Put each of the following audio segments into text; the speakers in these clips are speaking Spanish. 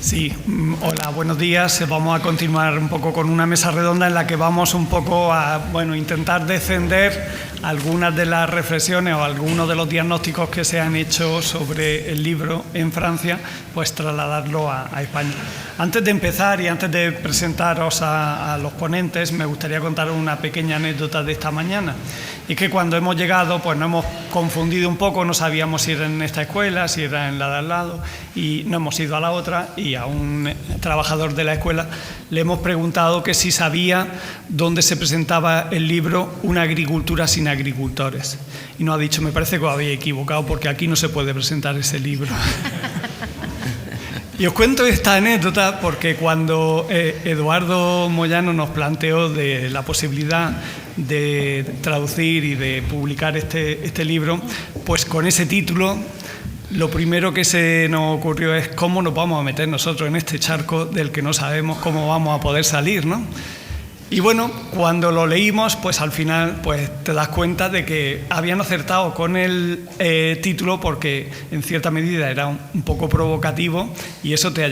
Sí, hola, buenos días. Vamos a continuar un poco con una mesa redonda en la que vamos un poco a intentar descender algunas de las reflexiones o algunos de los diagnósticos que se han hecho sobre el libro en Francia, pues trasladarlo a España. Antes de empezar y antes de presentaros a los ponentes, me gustaría contar una pequeña anécdota de esta mañana. Y es que cuando hemos llegado, pues nos hemos confundido un poco, no sabíamos si era en esta escuela, si era en la de al lado, y no hemos ido a la otra, y a un trabajador de la escuela le hemos preguntado que si sabía dónde se presentaba el libro Una agricultura sin agricultores. Y nos ha dicho, me parece que os habéis equivocado porque aquí no se puede presentar ese libro. Y os cuento esta anécdota porque cuando Eduardo Moyano nos planteó de la posibilidad de traducir y de publicar este libro, pues con ese título, lo primero que se nos ocurrió es cómo nos vamos a meter nosotros en este charco del que no sabemos cómo vamos a poder salir, ¿no? Y bueno, cuando lo leímos, pues al final pues te das cuenta de que habían acertado con el título porque en cierta medida era un poco provocativo y eso te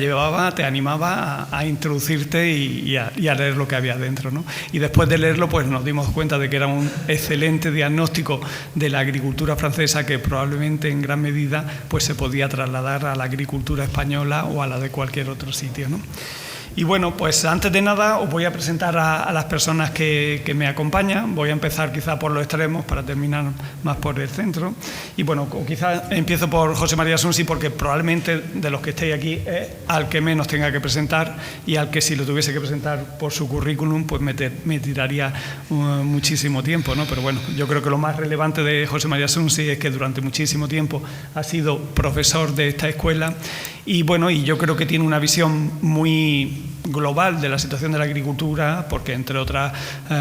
animaba a introducirte y a leer lo que había dentro, ¿no? Y después de leerlo pues nos dimos cuenta de que era un excelente diagnóstico de la agricultura francesa que probablemente en gran medida pues se podía trasladar a la agricultura española o a la de cualquier otro sitio, ¿no? Y bueno, pues antes de nada os voy a presentar a las personas que me acompañan. Voy a empezar quizá por los extremos para terminar más por el centro. Y bueno, quizá empiezo por José María Asunci porque probablemente de los que estéis aquí es al que menos tenga que presentar y al que si lo tuviese que presentar por su currículum pues me tiraría muchísimo tiempo, ¿no? Pero bueno, yo creo que lo más relevante de José María Asunci es que durante muchísimo tiempo ha sido profesor de esta escuela y bueno, y yo creo que tiene una visión muy global de la situación de la agricultura porque entre otras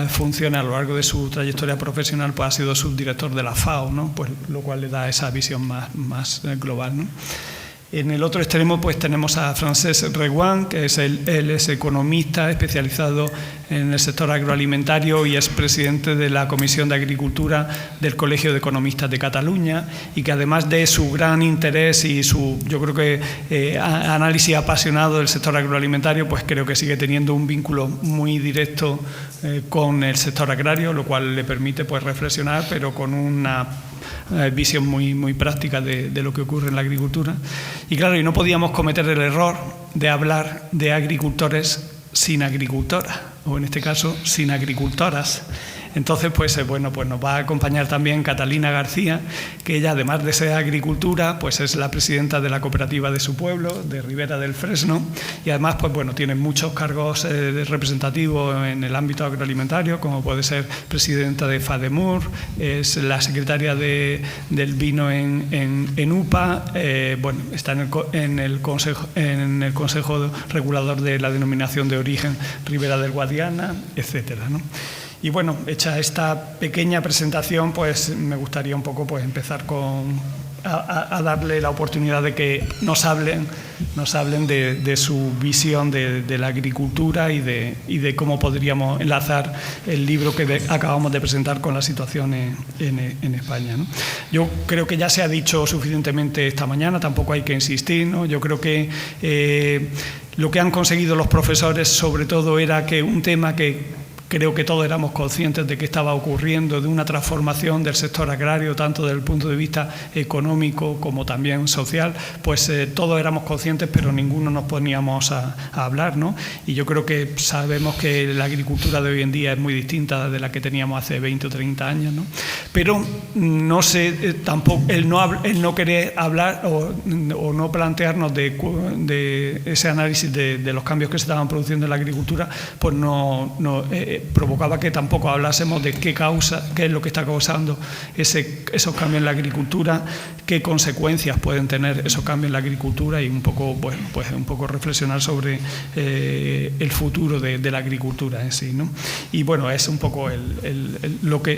funciones a lo largo de su trayectoria profesional pues ha sido subdirector de la FAO, ¿no? Pues lo cual le da esa visión más global, ¿no? En el otro extremo pues tenemos a Francesc Reguant, que él es economista especializado en el sector agroalimentario y es presidente de la Comisión de Agricultura del Colegio de Economistas de Cataluña y que además de su gran interés y yo creo que análisis apasionado del sector agroalimentario, pues creo que sigue teniendo un vínculo muy directo con el sector agrario, lo cual le permite pues reflexionar, pero con una visión muy práctica de lo que ocurre en la agricultura. Y claro, y no podíamos cometer el error de hablar de agricultores sin agricultoras, o en este caso, sin agricultoras. Entonces, pues nos va a acompañar también Catalina García, que ella, además de ser agricultura, pues es la presidenta de la cooperativa de su pueblo, de Ribera del Fresno, y además, pues tiene muchos cargos representativos en el ámbito agroalimentario, como puede ser presidenta de FADEMUR, es la secretaria del vino en UPA, está en el Consejo Regulador de la Denominación de Origen Ribera del Guadiana, etcétera, ¿no? Y bueno, hecha esta pequeña presentación, pues me gustaría un poco pues empezar a darle la oportunidad de que nos hablen de su visión de la agricultura y de cómo podríamos enlazar el libro que acabamos de presentar con la situación en España, ¿no? Yo creo que ya se ha dicho suficientemente esta mañana, tampoco hay que insistir, ¿no? Yo creo que lo que han conseguido los profesores sobre todo era que un tema que creo que todos éramos conscientes de que estaba ocurriendo, de una transformación del sector agrario, tanto desde el punto de vista económico como también social, pues todos éramos conscientes, pero ninguno nos poníamos a hablar, ¿no? Y yo creo que sabemos que la agricultura de hoy en día es muy distinta de la que teníamos hace 20 o 30 años, ¿no? Pero no sé, tampoco el no querer hablar o no plantearnos de ese análisis de los cambios que se estaban produciendo en la agricultura, pues provocaba que tampoco hablásemos de qué es lo que está causando esos cambios en la agricultura, qué consecuencias pueden tener esos cambios en la agricultura y un poco reflexionar sobre el futuro de la agricultura en sí, ¿no? Y bueno, es un poco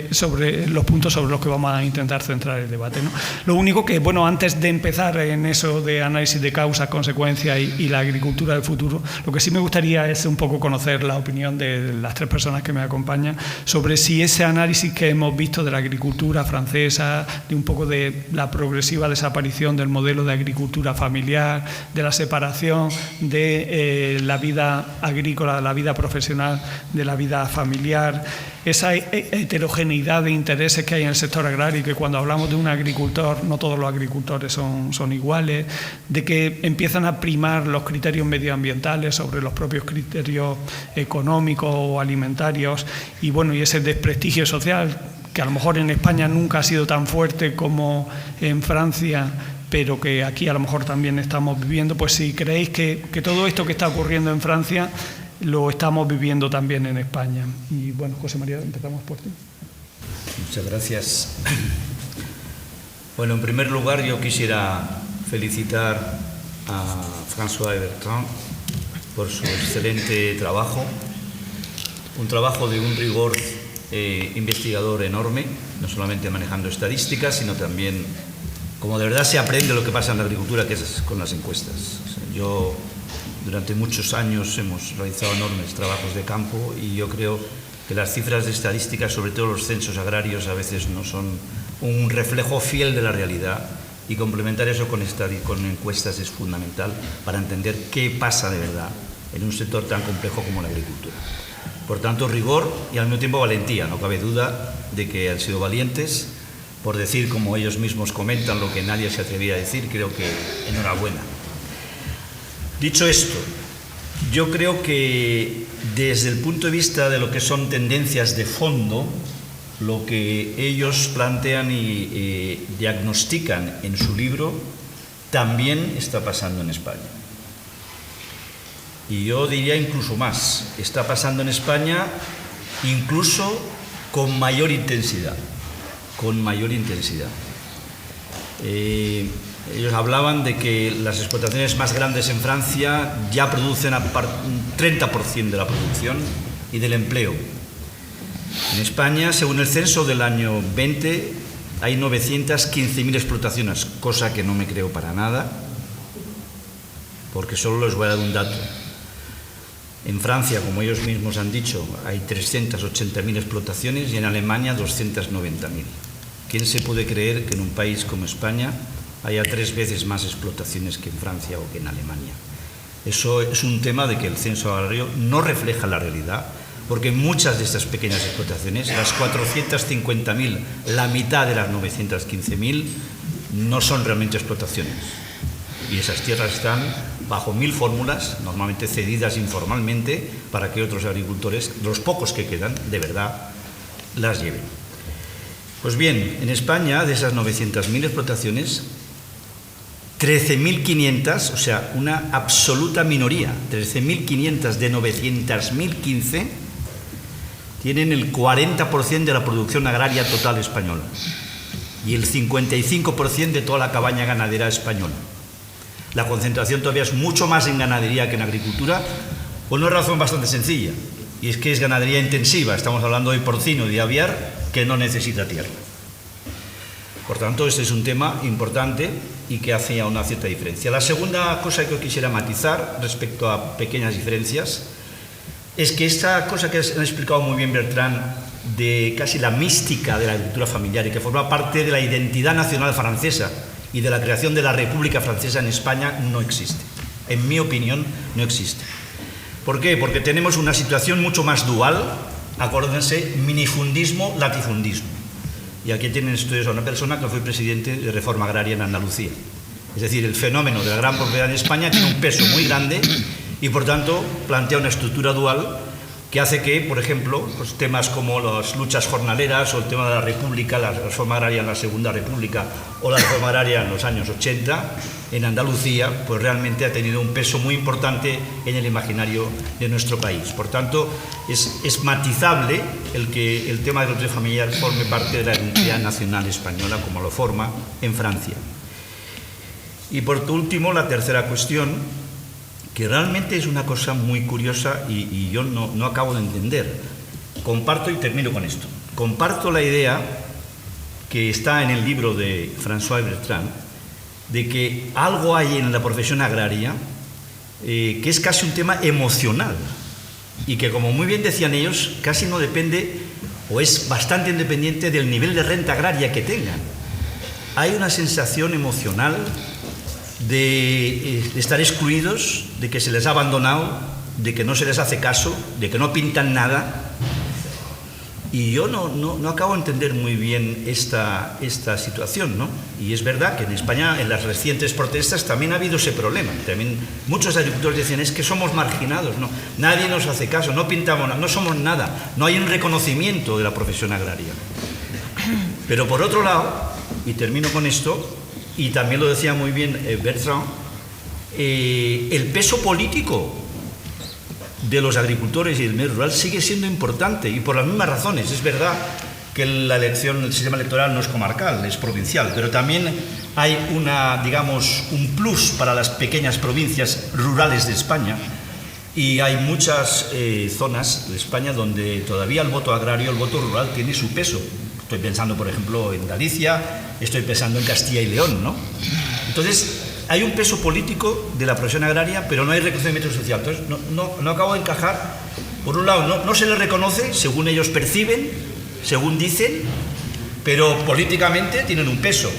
sobre los puntos sobre los que vamos a intentar centrar el debate, ¿no? Lo único que, antes de empezar en eso de análisis de causas, consecuencias y la agricultura del futuro, lo que sí me gustaría es un poco conocer la opinión de las tres personas personas que me acompañan, sobre si ese análisis que hemos visto de la agricultura francesa, de un poco de la progresiva desaparición del modelo de agricultura familiar, de la separación de la vida agrícola, de la vida profesional, de la vida familiar, esa heterogeneidad de intereses que hay en el sector agrario y que cuando hablamos de un agricultor, no todos los agricultores son iguales, de que empiezan a primar los criterios medioambientales sobre los propios criterios económicos o alimentarios y bueno, y ese desprestigio social que a lo mejor en España nunca ha sido tan fuerte como en Francia, pero que aquí a lo mejor también estamos viviendo, pues si creéis que todo esto que está ocurriendo en Francia lo estamos viviendo también en España. Y bueno, José María, empezamos por ti. Muchas gracias. Bueno, en primer lugar yo quisiera felicitar a François Bertrand por su excelente trabajo, un trabajo de un rigor investigador enorme, no solamente manejando estadísticas, sino también como de verdad se aprende lo que pasa en la agricultura, que es con las encuestas. O sea, yo durante muchos años hemos realizado enormes trabajos de campo y yo creo que las cifras de estadísticas, sobre todo los censos agrarios, a veces no son un reflejo fiel de la realidad y complementar eso con encuestas es fundamental para entender qué pasa de verdad en un sector tan complejo como la agricultura. Por tanto, rigor y al mismo tiempo valentía. No cabe duda de que han sido valientes por decir, como ellos mismos comentan, lo que nadie se atrevía a decir. Creo que enhorabuena. Dicho esto, yo creo que desde el punto de vista de lo que son tendencias de fondo, lo que ellos plantean y diagnostican en su libro también está pasando en España. Y yo diría incluso más, está pasando en España incluso con mayor intensidad, Ellos hablaban de que las explotaciones más grandes en Francia ya producen un 30% de la producción y del empleo. En España, según el censo del año 20, hay 915.000 explotaciones, cosa que no me creo para nada, porque solo les voy a dar un dato. En Francia, como ellos mismos han dicho, hay 380.000 explotaciones y en Alemania 290.000. ¿Quién se puede creer que en un país como España haya 3 veces más explotaciones que en Francia o que en Alemania? Eso es un tema de que el censo agrario no refleja la realidad, porque muchas de estas pequeñas explotaciones, las 450.000, la mitad de las 915.000, no son realmente explotaciones. Y esas tierras están bajo 1000 fórmulas, normalmente cedidas informalmente, para que otros agricultores, los pocos que quedan, de verdad, las lleven. Pues bien, en España, de esas 900.000 explotaciones, 13.500, o sea, una absoluta minoría, 13.500 de 900.015, tienen el 40% de la producción agraria total española y el 55% de toda la cabaña ganadera española. La concentración todavía es mucho más en ganadería que en agricultura, por una razón bastante sencilla, y es que es ganadería intensiva. Estamos hablando de porcino y de aviar, que no necesita tierra. Por tanto, este es un tema importante y que hace una cierta diferencia. La segunda cosa que yo quisiera matizar respecto a pequeñas diferencias es que esta cosa que ha explicado muy bien Bertrand, de casi la mística de la agricultura familiar y que forma parte de la identidad nacional francesa y de la creación de la República Francesa en España, no existe. En mi opinión, no existe. ¿Por qué? Porque tenemos una situación mucho más dual, acuérdense, minifundismo, latifundismo. Y aquí tienen ustedes a una persona que fue presidente de Reforma Agraria en Andalucía. Es decir, el fenómeno de la gran propiedad en España tiene un peso muy grande y, por tanto, plantea una estructura dual que hace que, por ejemplo, pues, temas como las luchas jornaleras o el tema de la República, la Reforma Agraria en la Segunda República o la Reforma Agraria en los años 80, en Andalucía, pues realmente ha tenido un peso muy importante en el imaginario de nuestro país. Por tanto, es matizable el que el tema de la agricultura familiar forme parte de la identidad nacional española, como lo forma en Francia. Y por último, la tercera cuestión, que realmente es una cosa muy curiosa y yo no acabo de entender. Comparto, y termino con esto, comparto la idea que está en el libro de François Bertrand, de que algo hay en la profesión agraria que es casi un tema emocional. y que, como muy bien decían ellos, casi no depende o es bastante independiente del nivel de renta agraria que tengan. Hay una sensación emocional de estar excluidos, de que se les ha abandonado, de que no se les hace caso, de que no pintan nada. Y yo no acabo de entender muy bien esta situación, ¿no? Y es verdad que en España, en las recientes protestas, también ha habido ese problema. También muchos agricultores decían, es que somos marginados, ¿no? Nadie nos hace caso, no pintamos nada, no somos nada, no hay un reconocimiento de la profesión agraria. Pero por otro lado, y termino con esto, y también lo decía muy bien Bertrand, el peso político de los agricultores y del medio rural sigue siendo importante, y por las mismas razones. Es verdad que la elección, el sistema electoral no es comarcal, es provincial, pero también hay un plus para las pequeñas provincias rurales de España, y hay muchas zonas de España donde todavía el voto agrario, el voto rural tiene su peso. Estoy pensando, por ejemplo, en Galicia, estoy pensando en Castilla y León, ¿no? Entonces, hay un peso político de la profesión agraria, pero no hay reconocimiento social. Entonces, no acabo de encajar. Por un lado, no se les reconoce, según ellos perciben, según dicen, pero políticamente tienen un peso.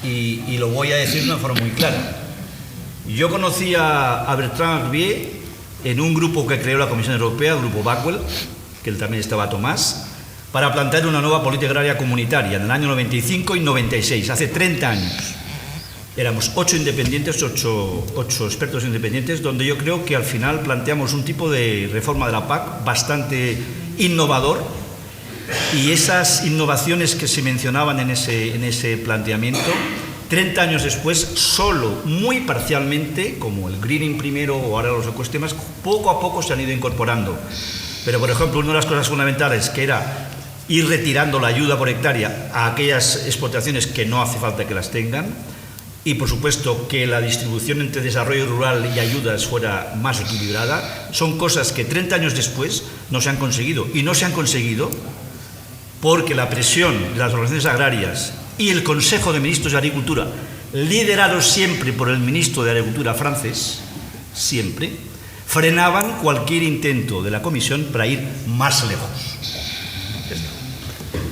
Y lo voy a decir de una forma muy clara. Yo conocí a Bertrand Herbier en un grupo que creó la Comisión Europea, el Grupo Backwell, que él también estaba Tomás, para plantear una nueva política agraria comunitaria en el año 95 y 96, hace 30 años. Éramos 8 independientes, 8 expertos independientes, donde yo creo que al final planteamos un tipo de reforma de la PAC bastante innovador, y esas innovaciones que se mencionaban en ese planteamiento, 30 años después, solo muy parcialmente, como el greening primero o ahora los ecosistemas, poco a poco se han ido incorporando. Pero, por ejemplo, una de las cosas fundamentales, que era ir retirando la ayuda por hectárea a aquellas explotaciones que no hace falta que las tengan, y, por supuesto, que la distribución entre desarrollo rural y ayudas fuera más equilibrada, son cosas que 30 años después no se han conseguido. Y no se han conseguido porque la presión de las organizaciones agrarias y el Consejo de Ministros de Agricultura, liderado siempre por el ministro de Agricultura francés, siempre, frenaban cualquier intento de la Comisión para ir más lejos.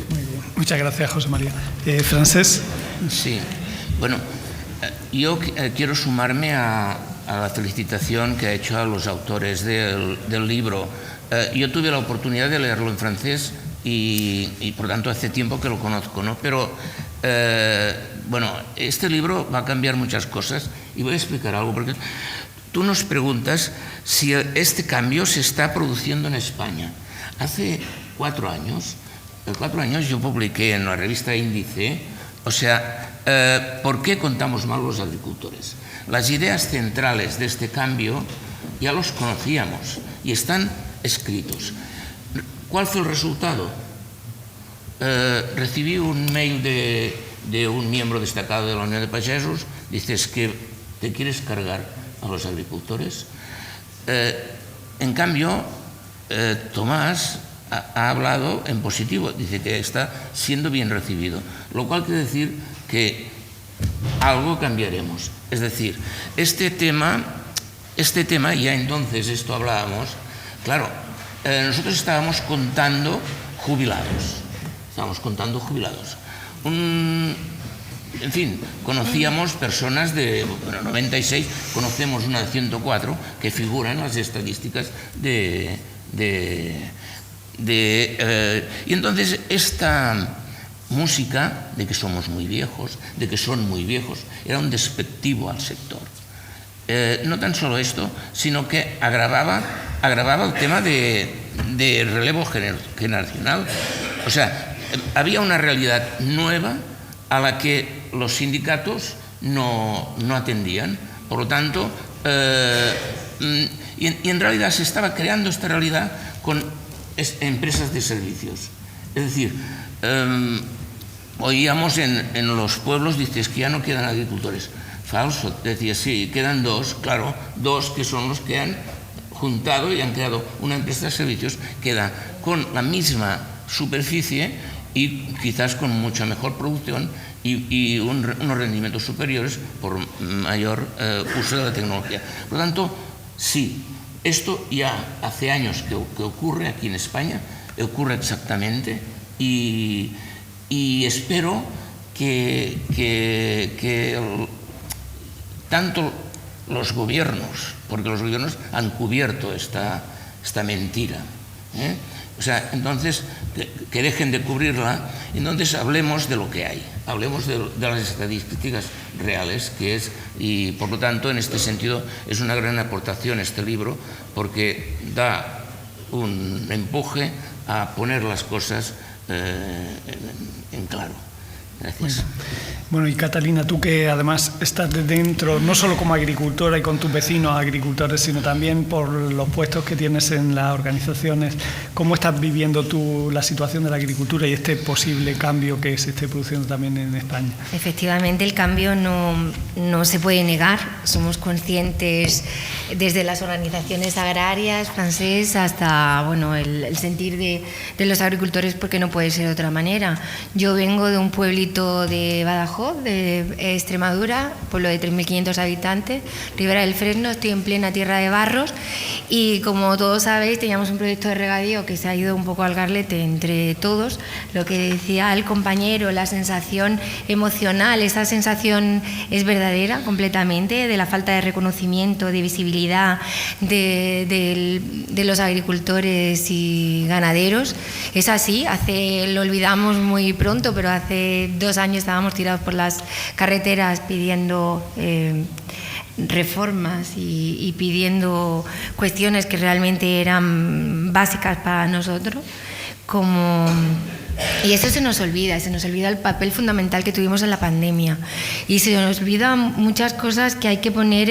Muy bien. Muchas gracias, José María. Francés. Sí, bueno, yo quiero sumarme a la felicitación que ha hecho a los autores del libro. Yo tuve la oportunidad de leerlo en francés y por tanto hace tiempo que lo conozco, ¿no? Pero bueno, este libro va a cambiar muchas cosas y voy a explicar algo, porque tú nos preguntas si este cambio se está produciendo en España. Hace 4 años yo publiqué en la revista Índice, o sea, ¿por qué contamos mal los agricultores? Las ideas centrales de este cambio ya los conocíamos y están escritos. ¿Cuál fue el resultado? Recibí un mail de un miembro destacado de la Unión de Pagesos, dices que te quieres cargar a los agricultores. En cambio, Tomás ha hablado en positivo, dice que está siendo bien recibido, lo cual quiere decir que algo cambiaremos. Es decir, este tema, ya entonces esto hablábamos, claro, nosotros estábamos contando jubilados. En fin, conocíamos personas de 96, conocemos una de 104 que figuran en las estadísticas y entonces esta música de que somos muy viejos, de que son muy viejos, era un despectivo al sector. No tan solo esto, sino que agravaba el tema de relevo generacional. O sea, había una realidad nueva a la que los sindicatos no atendían. Por lo tanto, y en realidad se estaba creando esta realidad con empresas de servicios. Es decir, oíamos en los pueblos, dices que ya no quedan agricultores. Falso, decía, sí, quedan 2, claro, 2 que son los que han juntado y han creado una empresa de servicios que da con la misma superficie y quizás con mucha mejor producción y unos rendimientos superiores por mayor uso de la tecnología. Por lo tanto, sí, Esto ya hace años que ocurre aquí en España, ocurre exactamente, y espero que tanto los gobiernos, porque los gobiernos han cubierto esta mentira, o sea, entonces que dejen de cubrirla, entonces hablemos de lo que hay, hablemos de las estadísticas reales, que es, y por lo tanto en este sentido es una gran aportación este libro, porque da un empuje a poner las cosas en claro. Gracias. Bueno, y Catalina, tú que además estás de dentro, no solo como agricultora y con tus vecinos agricultores, sino también por los puestos que tienes en las organizaciones, ¿cómo estás viviendo tú la situación de la agricultura y este posible cambio que se esté produciendo también en España? Efectivamente, el cambio no se puede negar. Somos conscientes desde las organizaciones agrarias francesas hasta el sentir de los agricultores, porque no puede ser de otra manera. Yo vengo de un pueblito de Badajoz, de Extremadura, pueblo de 3.500 habitantes, Ribera del Fresno, estoy en plena tierra de barros, y como todos sabéis teníamos un proyecto de regadío que se ha ido un poco al garlete entre todos. Lo que decía el compañero, la sensación emocional, esa sensación es verdadera completamente, de la falta de reconocimiento, de visibilidad de los agricultores y ganaderos. Es así, lo olvidamos muy pronto, pero hace 2 años estábamos tirados por las carreteras pidiendo reformas y pidiendo cuestiones que realmente eran básicas para nosotros, y eso se nos olvida el papel fundamental que tuvimos en la pandemia, y se nos olvida muchas cosas que hay que poner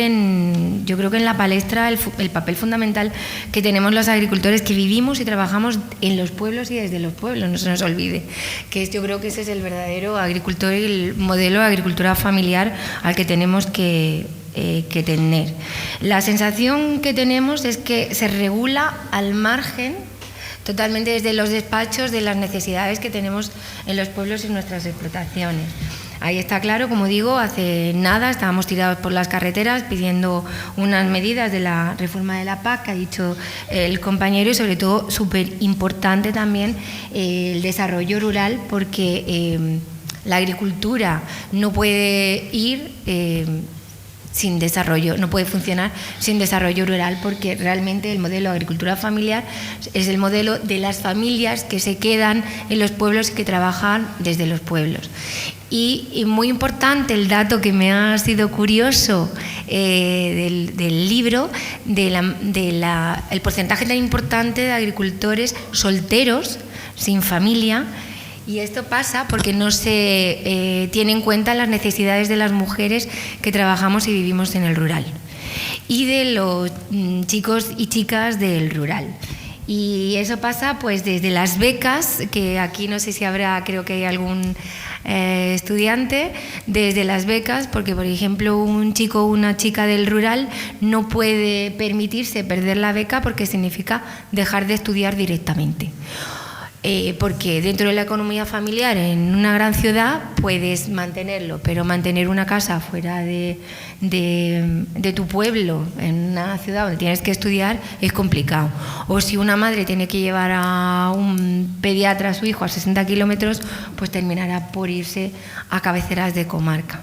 yo creo que en la palestra, el papel fundamental que tenemos los agricultores que vivimos y trabajamos en los pueblos y desde los pueblos. No se nos olvide que yo creo que ese es el verdadero agricultor y el modelo de agricultura familiar al que tenemos que tener. La sensación que tenemos es que se regula al margen, totalmente desde los despachos, de las necesidades que tenemos en los pueblos y en nuestras explotaciones. Ahí está claro, como digo, hace nada estábamos tirados por las carreteras pidiendo unas medidas de la reforma de la PAC, que ha dicho el compañero, y sobre todo súper importante también el desarrollo rural, porque la agricultura no puede ir sin desarrollo, no puede funcionar sin desarrollo rural, porque realmente el modelo de agricultura familiar es el modelo de las familias que se quedan en los pueblos y que trabajan desde los pueblos. Y muy importante el dato que me ha sido curioso del libro, el porcentaje tan importante de agricultores solteros, sin familia. Y esto pasa porque no se tiene en cuenta las necesidades de las mujeres que trabajamos y vivimos en el rural, y de los chicos y chicas del rural. Y eso pasa pues desde las becas, que aquí no sé si habrá, creo que hay algún estudiante, desde las becas, porque por ejemplo un chico o una chica del rural no puede permitirse perder la beca porque significa dejar de estudiar directamente. Porque dentro de la economía familiar en una gran ciudad puedes mantenerlo, pero mantener una casa fuera de tu pueblo, en una ciudad donde tienes que estudiar, es complicado. O si una madre tiene que llevar a un pediatra a su hijo a 60 kilómetros, pues terminará por irse a cabeceras de comarca.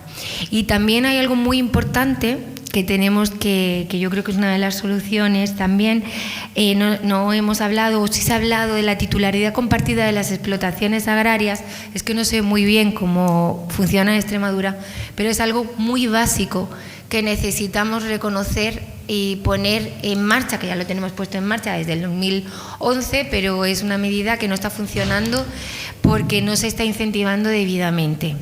Y también hay algo muy importante que tenemos que yo creo que es una de las soluciones también. No hemos hablado, o sí se ha hablado de la titularidad compartida de las explotaciones agrarias. Es que no sé muy bien cómo funciona en Extremadura, pero es algo muy básico que necesitamos reconocer y poner en marcha, que ya lo tenemos puesto en marcha desde el 2011, pero es una medida que no está funcionando porque no se está incentivando debidamente.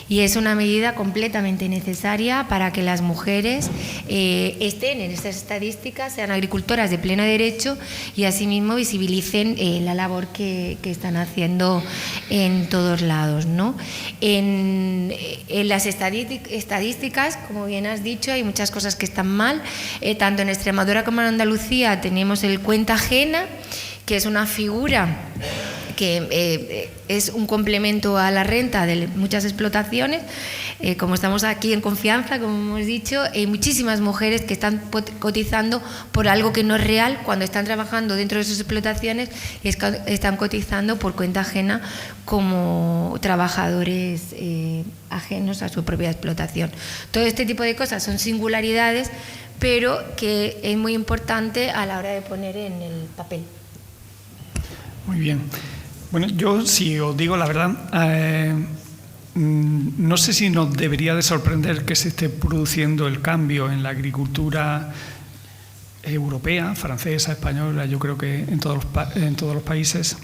Y es una medida completamente necesaria para que las mujeres estén en estas estadísticas, sean agricultoras de pleno derecho, y asimismo visibilicen la labor que están haciendo en todos lados, ¿no? En las estadísticas, como bien has dicho, hay muchas cosas que están mal. Tanto en Extremadura como en Andalucía tenemos el cuenta ajena, que es una figura es un complemento a la renta de muchas explotaciones. Como estamos aquí en confianza, como hemos dicho, hay muchísimas mujeres que están cotizando por algo que no es real cuando están trabajando dentro de sus explotaciones y están cotizando por cuenta ajena como trabajadores ajenos a su propia explotación. Todo este tipo de cosas son singularidades, pero que es muy importante a la hora de poner en el papel. Muy bien. Bueno, yo, si os digo la verdad, no sé si nos debería de sorprender que se esté produciendo el cambio en la agricultura europea, francesa, española, yo creo que en todos los países,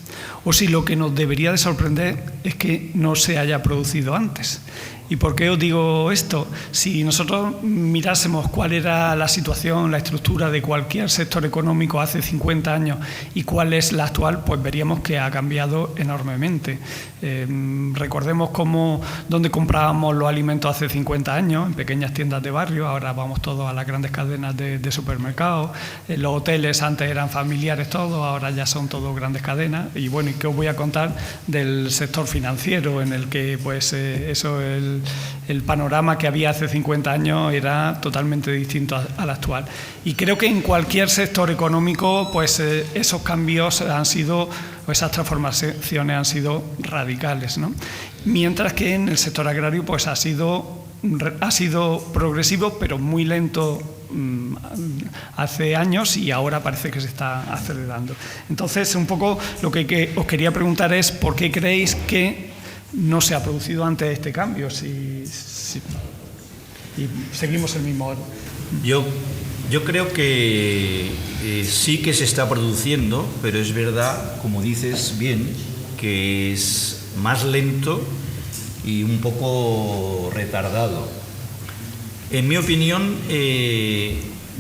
o si lo que nos debería de sorprender es que no se haya producido antes. ¿Y por qué os digo esto? Si nosotros mirásemos cuál era la situación, la estructura de cualquier sector económico hace 50 años y cuál es la actual, pues veríamos que ha cambiado enormemente. Recordemos dónde comprábamos los alimentos hace 50 años, en pequeñas tiendas de barrio, ahora vamos todos a las grandes cadenas de supermercados. Los hoteles antes eran familiares todos, ahora ya son todos grandes cadenas. Y bueno, ¿y qué os voy a contar del sector financiero, en el que pues el panorama que había hace 50 años era totalmente distinto al actual? Y creo que en cualquier sector económico pues esos cambios esas transformaciones han sido radicales, ¿no? Mientras que en el sector agrario pues ha sido progresivo, pero muy lento hace años, y ahora parece que se está acelerando. Entonces, un poco lo que os quería preguntar es ¿por qué creéis que no se ha producido antes este cambio? Y seguimos el mismo orden. Yo creo que sí que se está produciendo, pero es verdad, como dices bien, que es más lento y un poco retardado. En mi opinión,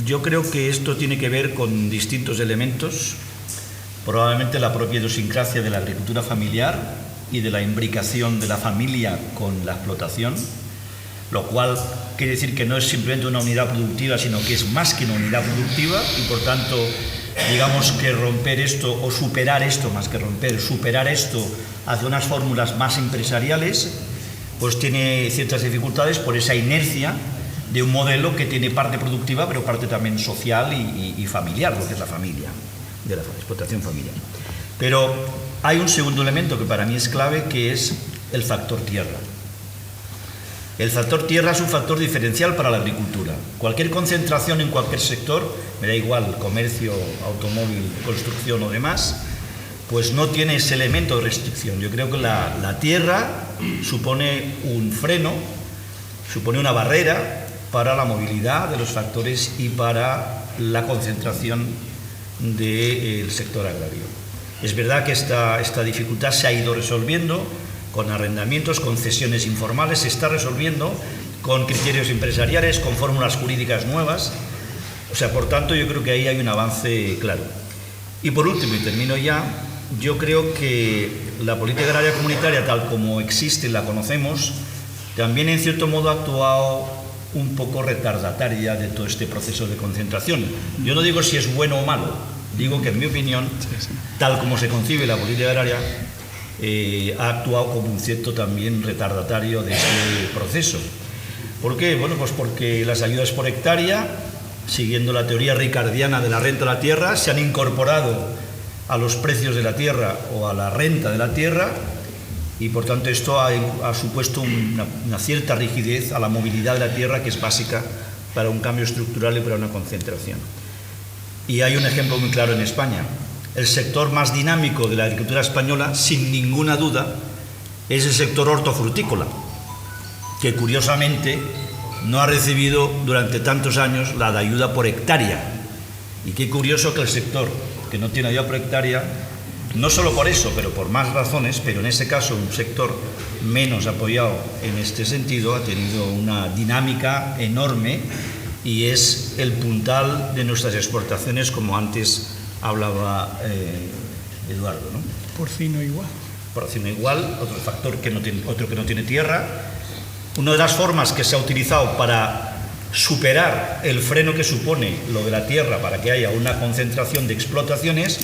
yo creo que esto tiene que ver con distintos elementos, probablemente la propia idiosincrasia de la agricultura familiar y de la imbricación de la familia con la explotación, lo cual quiere decir que no es simplemente una unidad productiva, sino que es más que una unidad productiva, y por tanto, digamos que romper esto, o superar esto, más que romper, superar esto hacia unas fórmulas más empresariales, pues tiene ciertas dificultades por esa inercia de un modelo que tiene parte productiva, pero parte también social y familiar, lo que es la familia, de la explotación familiar. Pero hay un segundo elemento que para mí es clave, que es el factor tierra. El factor tierra es un factor diferencial para la agricultura. Cualquier concentración en cualquier sector, me da igual, comercio, automóvil, construcción o demás, pues no tiene ese elemento de restricción. Yo creo que la tierra supone un freno, supone una barrera para la movilidad de los factores y para la concentración del sector agrario. Es verdad que esta dificultad se ha ido resolviendo con arrendamientos, con cesiones informales, se está resolviendo con criterios empresariales, con fórmulas jurídicas nuevas. O sea, por tanto, yo creo que ahí hay un avance claro. Y por último, y termino ya, yo creo que la política agraria comunitaria, tal como existe y la conocemos, también en cierto modo ha actuado un poco retardataria de todo este proceso de concentración. Yo no digo si es bueno o malo, digo que en mi opinión, tal como se concibe la política agraria, ha actuado como un cierto también retardatario de este proceso. ¿Por qué? Bueno, pues porque las ayudas por hectárea, siguiendo la teoría ricardiana de la renta de la tierra, se han incorporado a los precios de la tierra o a la renta de la tierra, y por tanto esto ha supuesto una cierta rigidez a la movilidad de la tierra, que es básica para un cambio estructural y para una concentración. Y hay un ejemplo muy claro en España. El sector más dinámico de la agricultura española, sin ninguna duda, es el sector hortofrutícola, que curiosamente no ha recibido durante tantos años la de ayuda por hectárea. Y qué curioso que el sector que no tiene ayuda por hectárea, no solo por eso, pero por más razones, pero en ese caso un sector menos apoyado en este sentido, ha tenido una dinámica enorme y es el puntal de nuestras exportaciones, como antes hablaba Eduardo, ¿no? Porcino igual. Porcino igual, otro factor otro que no tiene tierra. Una de las formas que se ha utilizado para superar el freno que supone lo de la tierra para que haya una concentración de explotaciones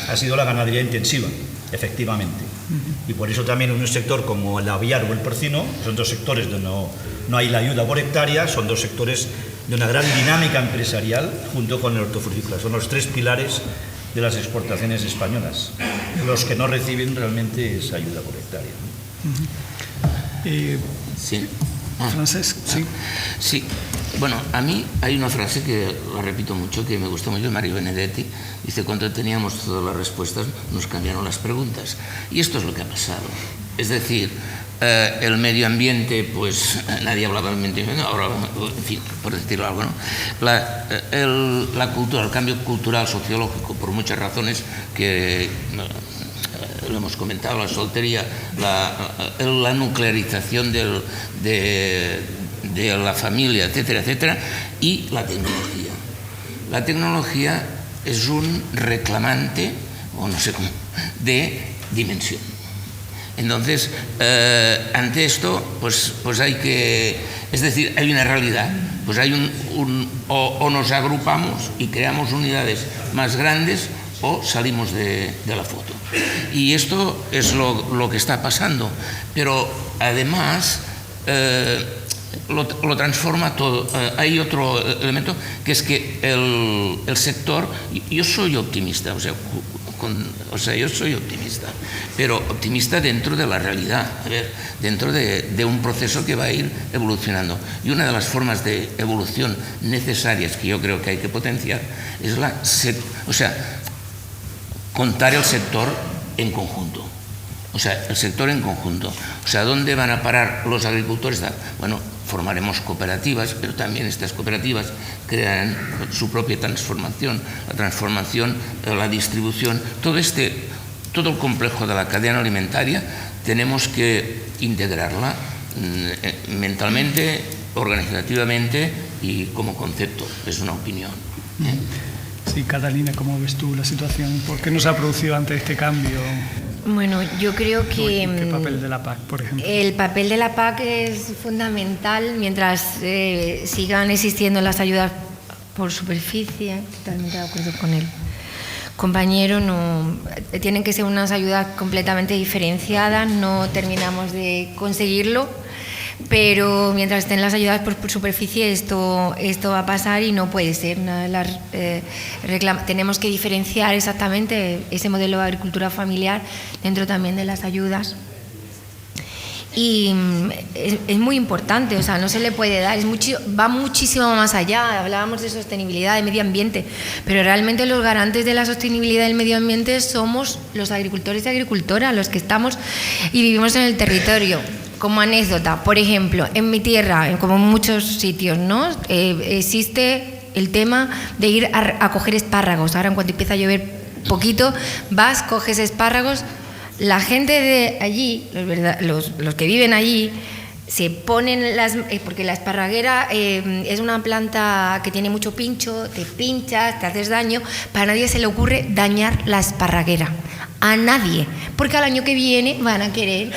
ha sido la ganadería intensiva. efectivamente. Y por eso también en un sector como el aviar o el porcino, son dos sectores donde no hay la ayuda por hectárea, son dos sectores de una gran dinámica empresarial junto con el hortofrutícola. Son los tres pilares de las exportaciones españolas, los que no reciben realmente esa ayuda por hectárea. Sí. Francesc, sí. Sí. Bueno, a mí hay una frase que la repito mucho, que me gusta mucho, de Mario Benedetti. Dice, cuando teníamos todas las respuestas, nos cambiaron las preguntas. Y esto es lo que ha pasado. Es decir, el medio ambiente, pues nadie hablaba del medio ambiente, ahora, en fin, por decirlo algo, ¿no? La cultura, el cambio cultural, sociológico, por muchas razones que lo hemos comentado, la soltería, la nuclearización de la familia, etcétera, etcétera, y la tecnología. La tecnología es un reclamante, o no sé cómo, de dimensión. Entonces, ante esto, pues hay que, es decir, hay una realidad, pues hay o nos agrupamos y creamos unidades más grandes o salimos de la foto. Y esto es lo que está pasando, pero además lo transforma todo. Hay otro elemento que es que el sector, yo soy optimista, yo soy optimista, pero optimista dentro de la realidad, dentro de un proceso que va a ir evolucionando. Y una de las formas de evolución necesarias que yo creo que hay que potenciar es contar el sector en conjunto. El sector en conjunto. ¿Dónde van a parar los agricultores? Bueno, formaremos cooperativas, pero también estas cooperativas crearán su propia transformación, la transformación, la distribución, todo el complejo de la cadena alimentaria tenemos que integrarla mentalmente, organizativamente y como concepto. Es una opinión. Sí, Catalina, ¿cómo ves tú la situación? ¿Por qué no se ha producido antes este cambio? Bueno, yo creo que... ¿Qué papel de la PAC, por ejemplo? El papel de la PAC es fundamental mientras sigan existiendo las ayudas por superficie. Totalmente de acuerdo con el compañero. Tienen que ser unas ayudas completamente diferenciadas, no terminamos de conseguirlo, pero mientras estén las ayudas por superficie esto va a pasar y no puede ser. Tenemos que diferenciar exactamente ese modelo de agricultura familiar dentro también de las ayudas. Y es muy importante, no se le puede dar, va muchísimo más allá. Hablábamos de sostenibilidad, de medio ambiente, pero realmente los garantes de la sostenibilidad del medio ambiente somos los agricultores y agricultoras, los que estamos y vivimos en el territorio. Como anécdota, por ejemplo, en mi tierra, como en muchos sitios, ¿no? Existe el tema de ir a coger espárragos. Ahora, en cuanto empieza a llover poquito, vas, coges espárragos. La gente de allí, los que viven allí, se ponen porque la esparraguera es una planta que tiene mucho pincho, te pinchas, te haces daño. Para nadie se le ocurre dañar la esparraguera. A nadie, porque al año que viene van a querer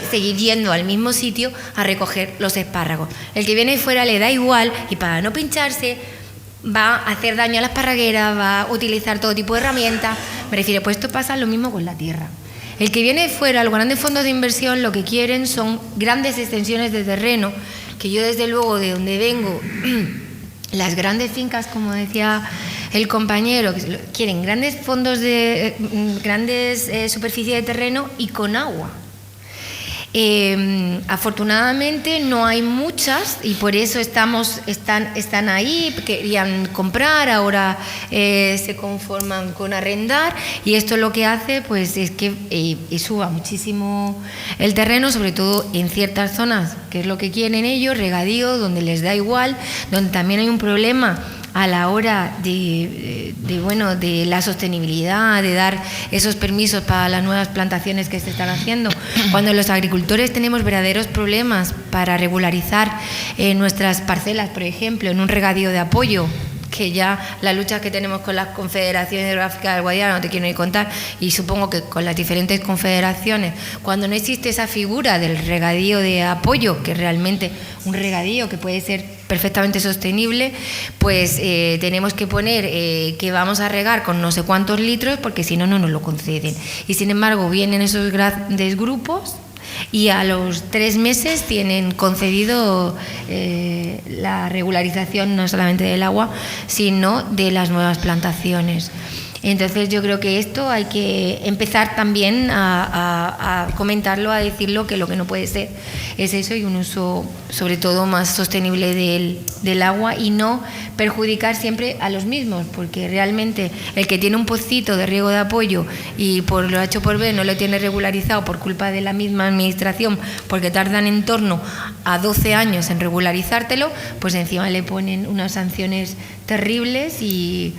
seguir yendo al mismo sitio a recoger los espárragos. El que viene de fuera le da igual y para no pincharse va a hacer daño a la esparraguera, va a utilizar todo tipo de herramientas. Me refiero, pues esto pasa lo mismo con la tierra. El que viene de fuera, los grandes fondos de inversión, lo que quieren son grandes extensiones de terreno, que yo desde luego de donde vengo, las grandes fincas, como decía el compañero, que quieren grandes fondos grandes superficies de terreno y con agua. Afortunadamente no hay muchas y por eso están ahí, querían comprar, ahora se conforman con arrendar y esto lo que hace pues es que suba muchísimo el terreno, sobre todo en ciertas zonas, que es lo que quieren ellos, regadío, donde les da igual, donde también hay un problema a la hora de la sostenibilidad, de dar esos permisos para las nuevas plantaciones que se están haciendo. Cuando los agricultores tenemos verdaderos problemas para regularizar nuestras parcelas, por ejemplo, en un regadío de apoyo, que ya la lucha que tenemos con las confederaciones hidrográficas del Guadiana no te quiero ni contar, y supongo que con las diferentes confederaciones, cuando no existe esa figura del regadío de apoyo, que realmente un regadío que puede ser perfectamente sostenible, pues tenemos que poner que vamos a regar con no sé cuántos litros, porque si no, no nos lo conceden. Y sin embargo vienen esos grandes grupos y a los 3 meses tienen concedido la regularización no solamente del agua, sino de las nuevas plantaciones. Entonces yo creo que esto hay que empezar también a comentarlo, a decirlo, que lo que no puede ser es eso, y un uso sobre todo más sostenible del agua, y no perjudicar siempre a los mismos, porque realmente el que tiene un pocito de riego de apoyo y por lo hecho por ver no lo tiene regularizado por culpa de la misma administración, porque tardan en torno a 12 años en regularizártelo, pues encima le ponen unas sanciones terribles y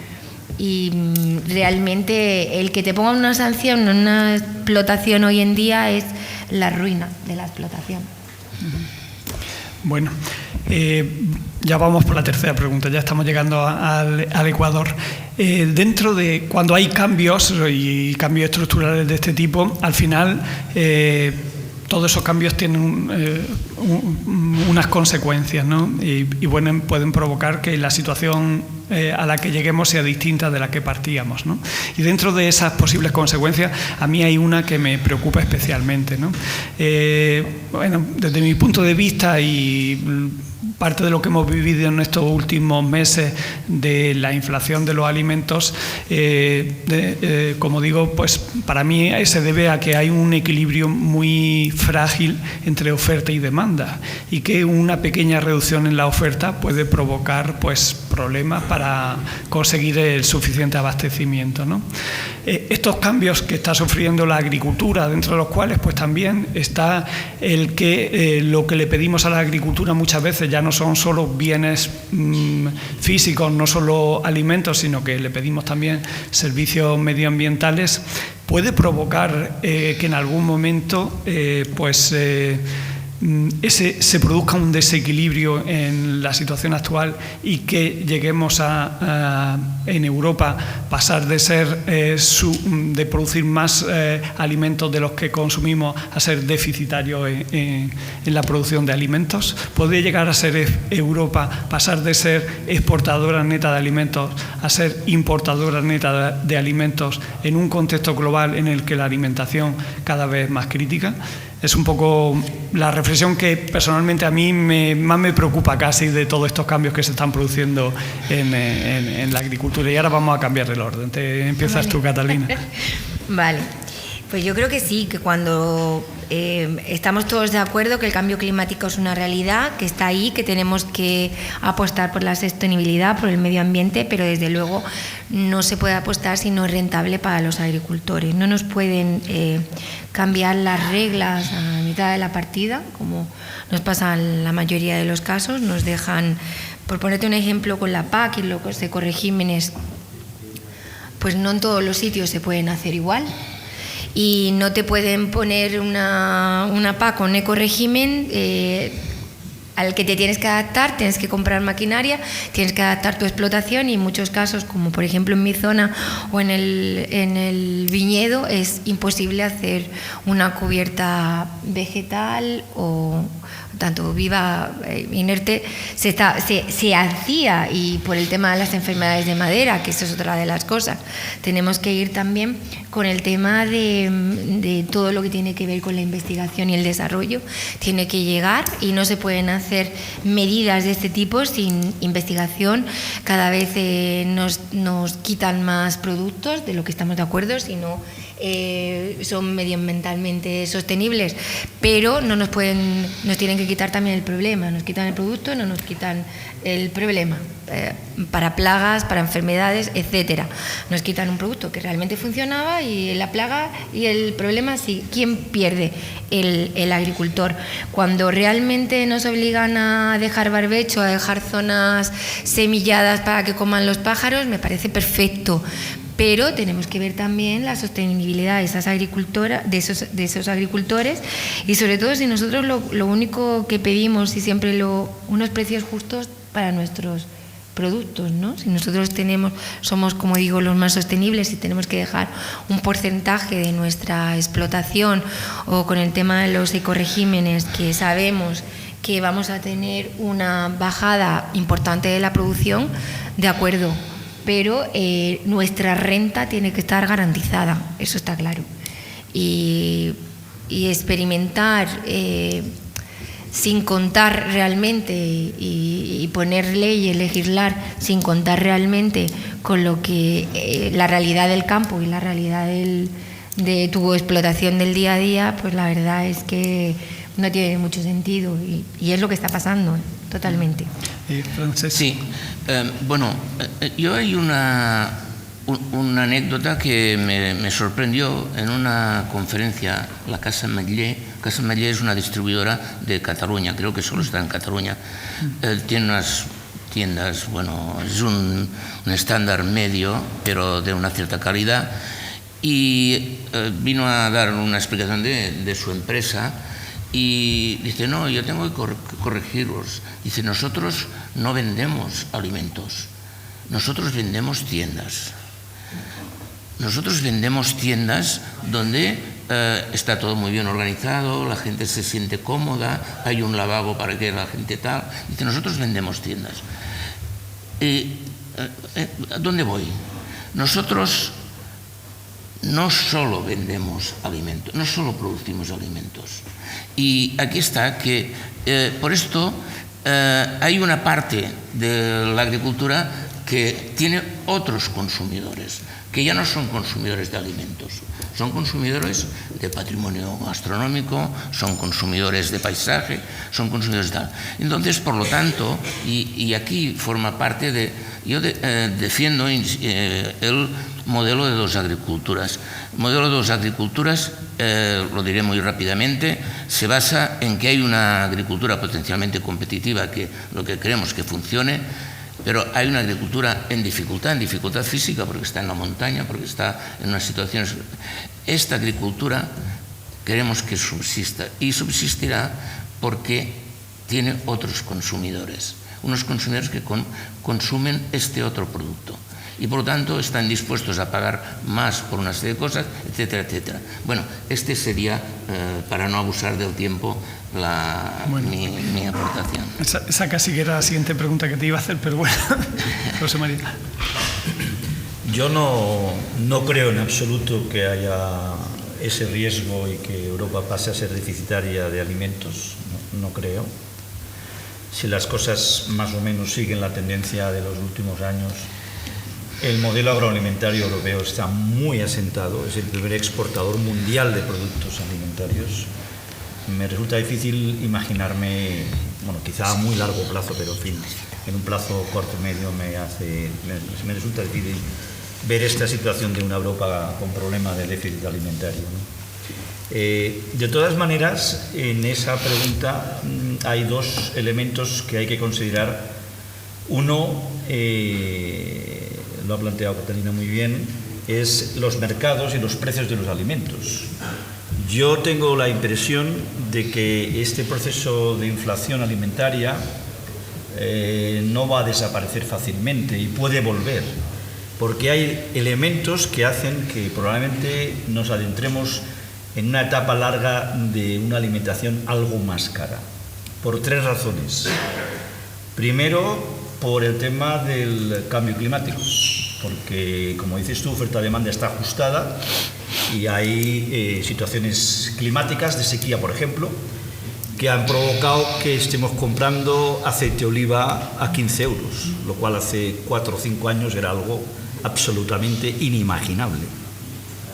realmente el que te pongan una sanción en una explotación hoy en día es la ruina de la explotación. Bueno, ya vamos por la tercera pregunta, ya estamos llegando al Ecuador. Dentro de cuando hay cambios y cambios estructurales de este tipo, al final todos esos cambios tienen unas consecuencias, ¿no? Y bueno, pueden provocar que la situación a la que lleguemos sea distinta de la que partíamos, ¿no? Y dentro de esas posibles consecuencias, a mí hay una que me preocupa especialmente, ¿no? Bueno, desde mi punto de vista y parte de lo que hemos vivido en estos últimos meses de la inflación de los alimentos, como digo, pues para mí se debe a que hay un equilibrio muy frágil entre oferta y demanda, y que una pequeña reducción en la oferta puede provocar pues problemas para conseguir el suficiente abastecimiento, ¿no? Estos cambios que está sufriendo la agricultura, dentro de los cuales pues también está el que lo que le pedimos a la agricultura muchas veces ya no son solo bienes físicos, no solo alimentos, sino que le pedimos también servicios medioambientales, puede provocar que en algún momento se produzca un desequilibrio en la situación actual y que lleguemos en Europa pasar de ser de producir más alimentos de los que consumimos a ser deficitarios en la producción de alimentos. ¿Podría llegar a ser Europa pasar de ser exportadora neta de alimentos a ser importadora neta de alimentos en un contexto global en el que la alimentación cada vez es más crítica? Es un poco la reflexión que personalmente a mí más me preocupa casi de todos estos cambios que se están produciendo en la agricultura. Y ahora vamos a cambiar el orden. Empiezas tú, Catalina. Vale. Pues yo creo que sí, que cuando estamos todos de acuerdo que el cambio climático es una realidad, que está ahí, que tenemos que apostar por la sostenibilidad, por el medio ambiente, pero desde luego no se puede apostar si no es rentable para los agricultores. No nos pueden cambiar las reglas a mitad de la partida, como nos pasa en la mayoría de los casos. Nos dejan, por ponerte un ejemplo con la PAC y los ecoregímenes, pues no en todos los sitios se pueden hacer igual. Y no te pueden poner una PAC o un ecorégimen al que te tienes que adaptar, tienes que comprar maquinaria, tienes que adaptar tu explotación, y en muchos casos, como por ejemplo en mi zona o en el viñedo, es imposible hacer una cubierta vegetal o tanto viva, inerte. Se hacía, y por el tema de las enfermedades de madera, que eso es otra de las cosas, tenemos que ir también con el tema de todo lo que tiene que ver con la investigación y el desarrollo. Tiene que llegar, y no se pueden hacer medidas de este tipo sin investigación. Cada vez nos quitan más productos de lo que estamos de acuerdo, si no son medioambientalmente sostenibles, pero nos tienen que quitar también el problema. Nos quitan el producto, no nos quitan el problema, para plagas, para enfermedades, etcétera. Nos quitan un producto que realmente funcionaba, y la plaga y el problema, sí, ¿quién pierde? El agricultor. Cuando realmente nos obligan a dejar barbecho, a dejar zonas semilladas para que coman los pájaros, me parece perfecto. Pero tenemos que ver también la sostenibilidad de esas agricultoras, de esos agricultores, y sobre todo si nosotros lo único que pedimos, y siempre unos precios justos para nuestros productos, ¿no? Si nosotros somos, como digo, los más sostenibles y tenemos que dejar un porcentaje de nuestra explotación, o con el tema de los ecoregímenes, que sabemos que vamos a tener una bajada importante de la producción, de acuerdo, pero nuestra renta tiene que estar garantizada, eso está claro. Y experimentar sin contar realmente y poner ley y legislar sin contar realmente con lo que la realidad del campo y la realidad de tu explotación del día a día, pues la verdad es que no tiene mucho sentido y es lo que está pasando totalmente. Sí, bueno, yo hay una anécdota que me sorprendió en una conferencia, la Casa Ametller. Casa Ametller es una distribuidora de Cataluña, creo que solo está en Cataluña. Tiene unas tiendas, bueno, es un estándar medio, pero de una cierta calidad. Y vino a dar una explicación de su empresa y dice, no, yo tengo que corregiros. Dice, nosotros no vendemos alimentos, nosotros vendemos tiendas. Nosotros vendemos tiendas donde está todo muy bien organizado, la gente se siente cómoda, hay un lavabo para que la gente tal. Dice, nosotros vendemos tiendas. ¿A dónde voy? Nosotros no solo vendemos alimentos, no solo producimos alimentos. Y aquí está que por esto hay una parte de la agricultura que tiene otros consumidores, que ya no son consumidores de alimentos, son consumidores de patrimonio gastronómico, son consumidores de paisaje, son consumidores de tal. Entonces, por lo tanto, y aquí forma parte de... Yo defiendo el modelo de dos agriculturas. El modelo de dos agriculturas, lo diré muy rápidamente, se basa en que hay una agricultura potencialmente competitiva, que lo que queremos que funcione, pero hay una agricultura en dificultad física, porque está en la montaña, porque está en unas situaciones... Esta agricultura queremos que subsista, y subsistirá porque tiene otros consumidores, unos consumidores que consumen este otro producto, y por lo tanto están dispuestos a pagar más por una serie de cosas, etcétera, etcétera. Bueno, este sería, para no abusar del tiempo, mi aportación. Esa casi que era la siguiente pregunta que te iba a hacer, pero bueno, José María. Yo no creo en absoluto que haya ese riesgo y que Europa pase a ser deficitaria de alimentos, no creo. Si las cosas más o menos siguen la tendencia de los últimos años, el modelo agroalimentario europeo está muy asentado, es el primer exportador mundial de productos alimentarios. Me resulta difícil imaginarme, bueno, quizá a muy largo plazo, pero en fin, en un plazo corto medio me resulta difícil ver esta situación de una Europa con problemas de déficit alimentario, ¿no? De todas maneras, en esa pregunta hay dos elementos que hay que considerar. Uno, lo ha planteado Catalina muy bien, es los mercados y los precios de los alimentos. Yo tengo la impresión de que este proceso de inflación alimentaria no va a desaparecer fácilmente y puede volver, porque hay elementos que hacen que probablemente nos adentremos en una etapa larga de una alimentación algo más cara, por tres razones. Primero, por el tema del cambio climático, porque, como dices tú, oferta-demanda está ajustada y hay situaciones climáticas de sequía, por ejemplo, que han provocado que estemos comprando aceite de oliva a 15 euros, lo cual hace 4 o 5 años era algo absolutamente inimaginable.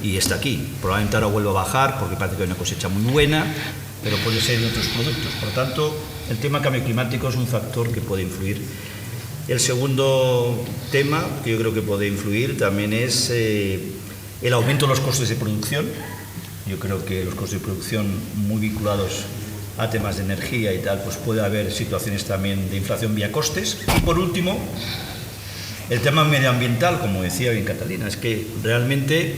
Y está aquí. Probablemente ahora vuelva a bajar porque parece que hay una cosecha muy buena, pero puede ser en otros productos. Por tanto, el tema cambio climático es un factor que puede influir. El segundo tema que yo creo que puede influir también es el aumento de los costes de producción. Yo creo que los costes de producción muy vinculados a temas de energía y tal, pues puede haber situaciones también de inflación vía costes. Y por último, el tema medioambiental, como decía bien Catalina, es que realmente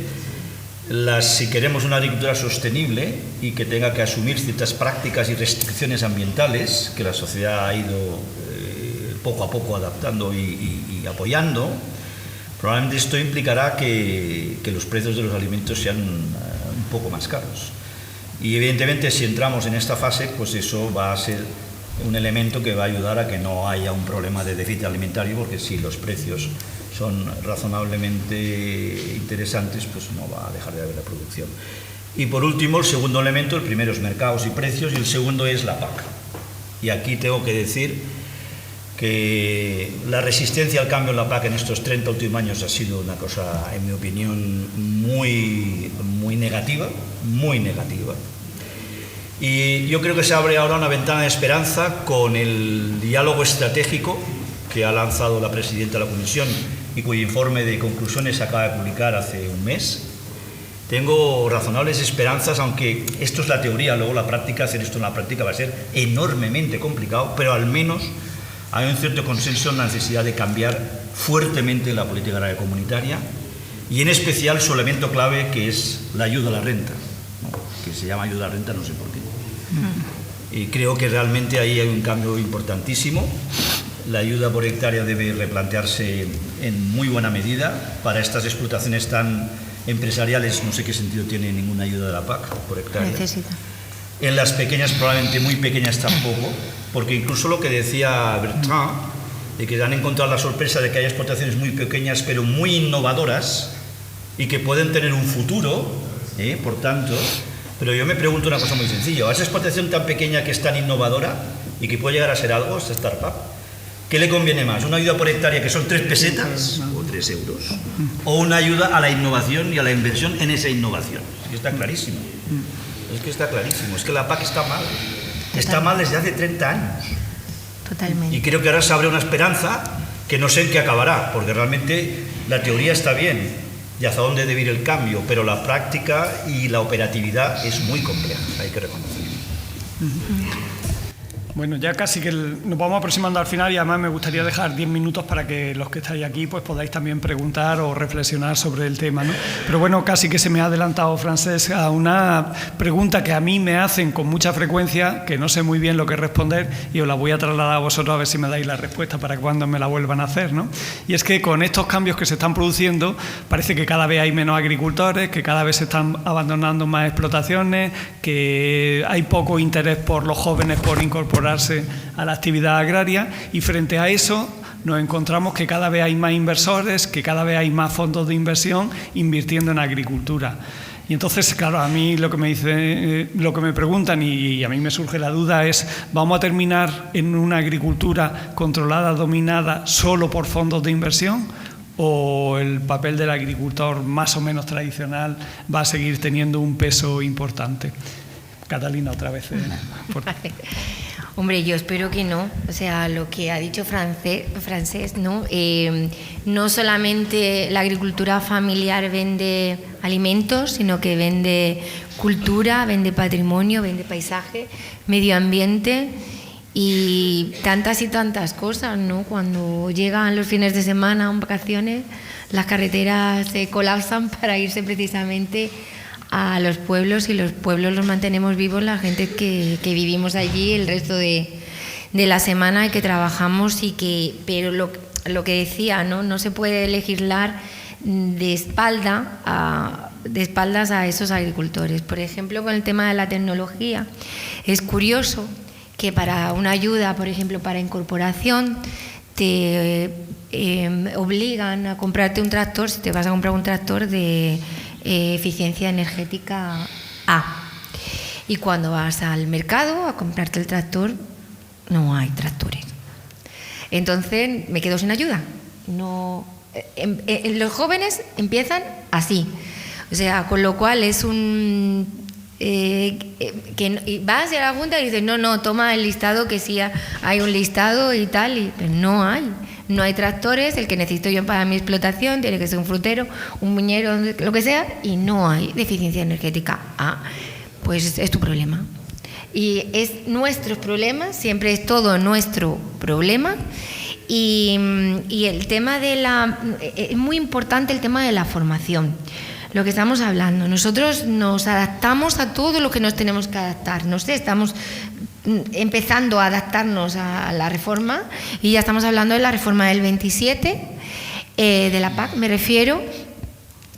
si queremos una agricultura sostenible y que tenga que asumir ciertas prácticas y restricciones ambientales que la sociedad ha ido poco a poco adaptando y apoyando, probablemente esto implicará que los precios de los alimentos sean un poco más caros. Y evidentemente si entramos en esta fase, pues eso va a ser un elemento que va a ayudar a que no haya un problema de déficit alimentario, porque si los precios son razonablemente interesantes, pues no va a dejar de haber la producción. Y por último, el segundo elemento, el primero es mercados y precios, y el segundo es la PAC. Y aquí tengo que decir que la resistencia al cambio en la PAC en estos 30 últimos años ha sido una cosa, en mi opinión, muy negativa, muy negativa. Y yo creo que se abre ahora una ventana de esperanza con el diálogo estratégico que ha lanzado la presidenta de la Comisión y cuyo informe de conclusiones se acaba de publicar hace un mes. Tengo razonables esperanzas, aunque esto es la teoría, luego la práctica, hacer esto en la práctica va a ser enormemente complicado, pero al menos hay un cierto consenso en la necesidad de cambiar fuertemente la política agraria comunitaria y en especial su elemento clave, que es la ayuda a la renta, ¿no? Que se llama ayuda a la renta, no sé por qué. Y creo que realmente ahí hay un cambio importantísimo. La ayuda por hectárea debe replantearse en muy buena medida. Para estas explotaciones tan empresariales no sé qué sentido tiene ninguna ayuda de la PAC por hectárea. Necesita. En las pequeñas, probablemente muy pequeñas tampoco, porque incluso lo que decía Bertrand, de que han encontrado la sorpresa de que hay explotaciones muy pequeñas pero muy innovadoras y que pueden tener un futuro, por tanto. Pero yo me pregunto una cosa muy sencilla: a esa explotación tan pequeña que es tan innovadora y que puede llegar a ser algo, esta startup, ¿qué le conviene más? ¿Una ayuda por hectárea que son 3 pesetas o 3 euros? ¿O una ayuda a la innovación y a la inversión en esa innovación? Es que está clarísimo. Es que está clarísimo. Es que la PAC está mal. Está mal desde hace 30 años. Totalmente. Y creo que ahora se abre una esperanza que no sé en qué acabará, porque realmente la teoría está bien y hacia dónde debe ir el cambio, pero la práctica y la operatividad es muy compleja, hay que reconocerlo. Bueno, ya casi que nos vamos aproximando al final y además me gustaría dejar 10 minutos para que los que estáis aquí pues podáis también preguntar o reflexionar sobre el tema, ¿no? Pero bueno, casi que se me ha adelantado, Francesc, a una pregunta que a mí me hacen con mucha frecuencia, que no sé muy bien lo que responder y os la voy a trasladar a vosotros a ver si me dais la respuesta para cuando me la vuelvan a hacer, ¿no? Y es que con estos cambios que se están produciendo parece que cada vez hay menos agricultores, que cada vez se están abandonando más explotaciones, que hay poco interés por los jóvenes por incorporarse a la actividad agraria, y frente a eso nos encontramos que cada vez hay más inversores, que cada vez hay más fondos de inversión invirtiendo en agricultura. Y entonces, claro, a mí lo que me dicen, lo que me preguntan y a mí me surge la duda es: ¿vamos a terminar en una agricultura controlada, dominada solo por fondos de inversión? ¿O el papel del agricultor más o menos tradicional va a seguir teniendo un peso importante? Catalina, otra vez. Hombre, yo espero que no. O sea, lo que ha dicho Francesc, ¿no? No solamente la agricultura familiar vende alimentos, sino que vende cultura, vende patrimonio, vende paisaje, medio ambiente y tantas cosas, ¿no? Cuando llegan los fines de semana o vacaciones, las carreteras se colapsan para irse precisamente a los pueblos, y los pueblos los mantenemos vivos la gente que vivimos allí el resto de la semana y que trabajamos, pero lo que decía, no se puede legislar de espaldas a esos agricultores. Por ejemplo, con el tema de la tecnología, es curioso que para una ayuda, por ejemplo, para incorporación, te obligan a comprarte un tractor, si te vas a comprar un tractor de eficiencia energética A. Y cuando vas al mercado a comprarte el tractor, no hay tractores. Entonces me quedo sin ayuda. Los jóvenes empiezan así. O sea, con lo cual es un... que vas a la junta y dices, no, toma el listado, que sí hay un listado y tal, pero no hay tractores. El que necesito yo para mi explotación tiene que ser un frutero, un muñero, lo que sea, y no hay deficiencia energética. Pues es tu problema. Y es nuestro problema, siempre es todo nuestro problema. Y el tema es muy importante el tema de la formación. Lo que estamos hablando, nosotros nos adaptamos a todo lo que nos tenemos que adaptar. No sé, estamos empezando a adaptarnos a la reforma, y ya estamos hablando de la reforma del 27, de la PAC me refiero,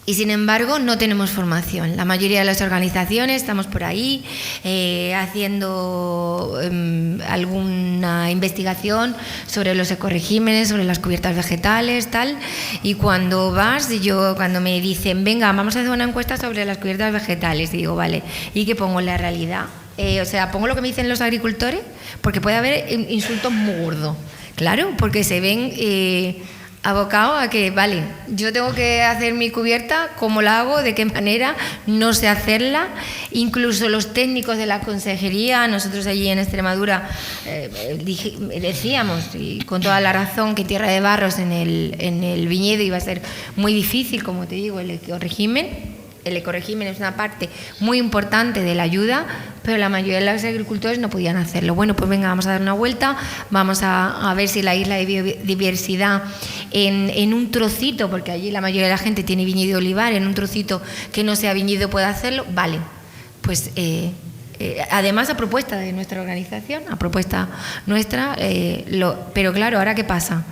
y sin embargo no tenemos formación. La mayoría de las organizaciones estamos por ahí haciendo alguna investigación sobre los ecoregímenes, sobre las cubiertas vegetales, tal, y cuando cuando me dicen, venga, vamos a hacer una encuesta sobre las cubiertas vegetales, y digo, vale, ¿y qué pongo en la realidad? O sea, pongo lo que me dicen los agricultores, porque puede haber insultos muy gordos, claro, porque se ven abocados a que, vale, yo tengo que hacer mi cubierta, ¿cómo la hago? ¿De qué manera? No sé hacerla. Incluso los técnicos de la consejería, nosotros allí en Extremadura decíamos, y con toda la razón, que Tierra de Barros en el viñedo iba a ser muy difícil, como te digo, el ecorégimen. El ecorégimen es una parte muy importante de la ayuda, pero la mayoría de los agricultores no podían hacerlo. Bueno, pues venga, vamos a dar una vuelta, vamos a ver si la isla de biodiversidad en un trocito, porque allí la mayoría de la gente tiene viñedo de olivar, en un trocito que no sea viñedo puede hacerlo. Vale, pues además a propuesta de nuestra organización, a propuesta nuestra, pero claro, ¿ahora qué pasa?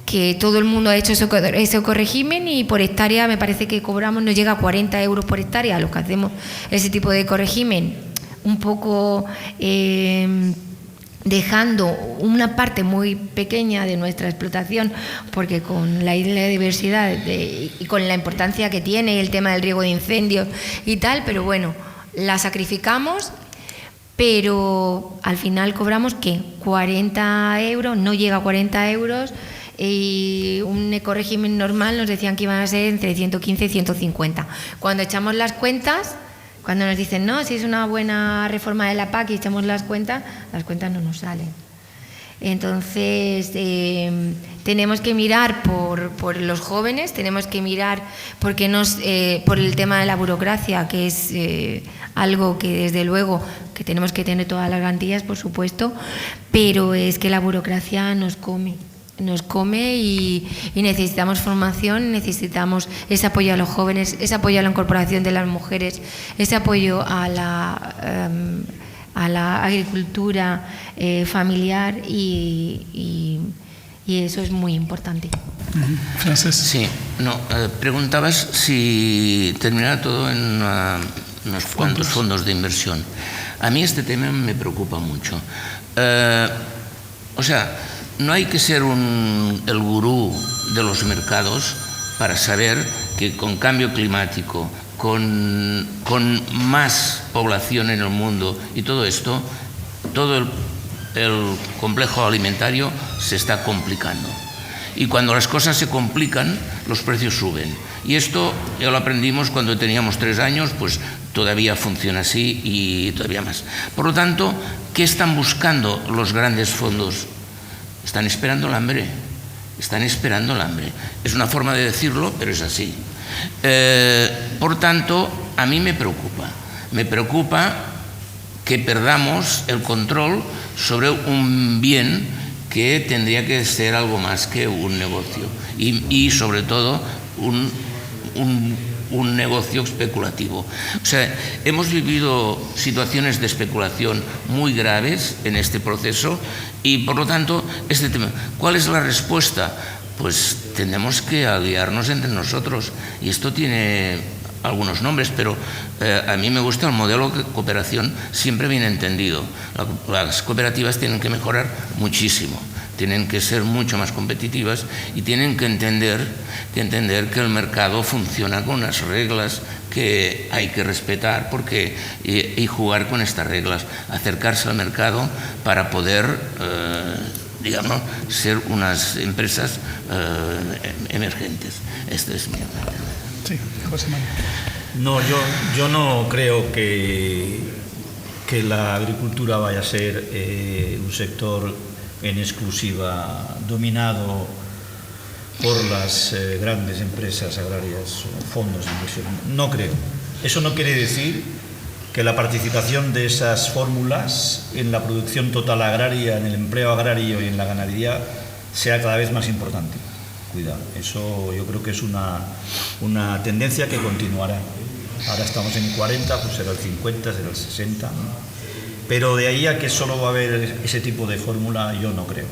Que todo el mundo ha hecho ese ecorégimen y por hectárea me parece que cobramos, nos llega a 40 euros por hectárea los que hacemos ese tipo de ecorégimen, un poco dejando una parte muy pequeña de nuestra explotación, porque con la isla de diversidad y con la importancia que tiene el tema del riesgo de incendios y tal, pero bueno, la sacrificamos. Pero al final cobramos, ¿qué? 40 euros, no llega a 40 euros, y un ecorégimen normal nos decían que iban a ser entre 115 y 150. Cuando echamos las cuentas, cuando nos dicen, no, si es una buena reforma de la PAC y echamos las cuentas no nos salen. Entonces, tenemos que mirar por los jóvenes, tenemos que mirar por el tema de la burocracia, que es algo que desde luego que tenemos que tener todas las garantías, por supuesto, pero es que la burocracia nos come y necesitamos formación, necesitamos ese apoyo a los jóvenes, ese apoyo a la incorporación de las mujeres, ese apoyo a la agricultura familiar y eso es muy importante. Francesc. Sí, no, preguntabas si terminara todo en unos cuantos fondos de inversión. A mí este tema me preocupa mucho. O sea, no hay que ser el gurú de los mercados para saber que con cambio climático, con más población en el mundo y todo esto, todo el complejo alimentario se está complicando. Y cuando las cosas se complican, los precios suben. Y esto ya lo aprendimos cuando teníamos 3 años, pues todavía funciona así y todavía más. Por lo tanto, ¿qué están buscando los grandes fondos? Están esperando el hambre. Están esperando el hambre. Es una forma de decirlo, pero es así. Por tanto, a mí me preocupa. Me preocupa que perdamos el control sobre un bien que tendría que ser algo más que un negocio y sobre todo un negocio especulativo. O sea, hemos vivido situaciones de especulación muy graves en este proceso y por lo tanto este tema, ¿cuál es la respuesta? Pues tenemos que aliarnos entre nosotros y esto tiene algunos nombres, pero a mí me gusta el modelo de cooperación siempre bien entendido. Las cooperativas tienen que mejorar muchísimo, tienen que ser mucho más competitivas y tienen que entender que el mercado funciona con unas reglas que hay que respetar y jugar con estas reglas, acercarse al mercado para poder digamos, ser unas empresas emergentes. Este es mi opinión. Sí, José Manuel. No, yo no creo que la agricultura vaya a ser un sector en exclusiva dominado por las grandes empresas agrarias o fondos de inversión. No creo. Eso no quiere decir que la participación de esas fórmulas en la producción total agraria, en el empleo agrario y en la ganadería sea cada vez más importante. Cuidado, eso yo creo que es una tendencia que continuará. Ahora estamos en 40, pues será el 50, será el 60, ¿no? Pero de ahí a que solo va a haber ese tipo de fórmula, yo no creo.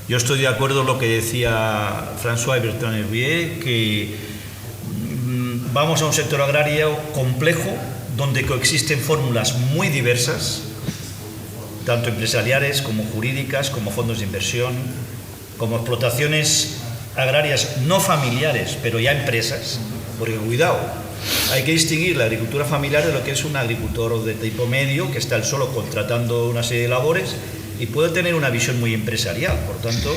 Yo estoy de acuerdo con lo que decía François Bertrand Hervier, que vamos a un sector agrario complejo, donde coexisten fórmulas muy diversas, tanto empresariales como jurídicas, como fondos de inversión, como explotaciones agrarias no familiares, pero ya empresas, porque cuidado, hay que distinguir la agricultura familiar de lo que es un agricultor de tipo medio, que está él solo contratando una serie de labores y puede tener una visión muy empresarial. Por tanto,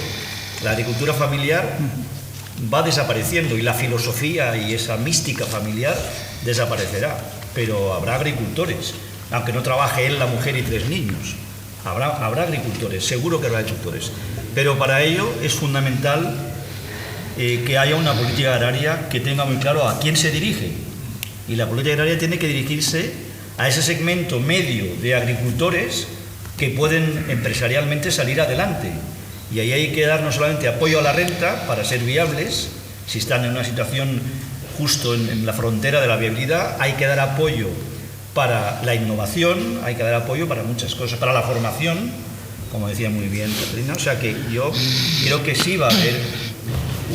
la agricultura familiar va desapareciendo y la filosofía y esa mística familiar desaparecerá, pero habrá agricultores, aunque no trabaje él, la mujer y 3 niños. Habrá agricultores, seguro que habrá agricultores, pero para ello es fundamental que haya una política agraria que tenga muy claro a quién se dirige, y la política agraria tiene que dirigirse a ese segmento medio de agricultores que pueden empresarialmente salir adelante, y ahí hay que dar no solamente apoyo a la renta para ser viables, si están en una situación justo en la frontera de la viabilidad, hay que dar apoyo para la innovación, hay que dar apoyo para muchas cosas, para la formación, como decía muy bien Caterina. O sea que yo creo que sí va a haber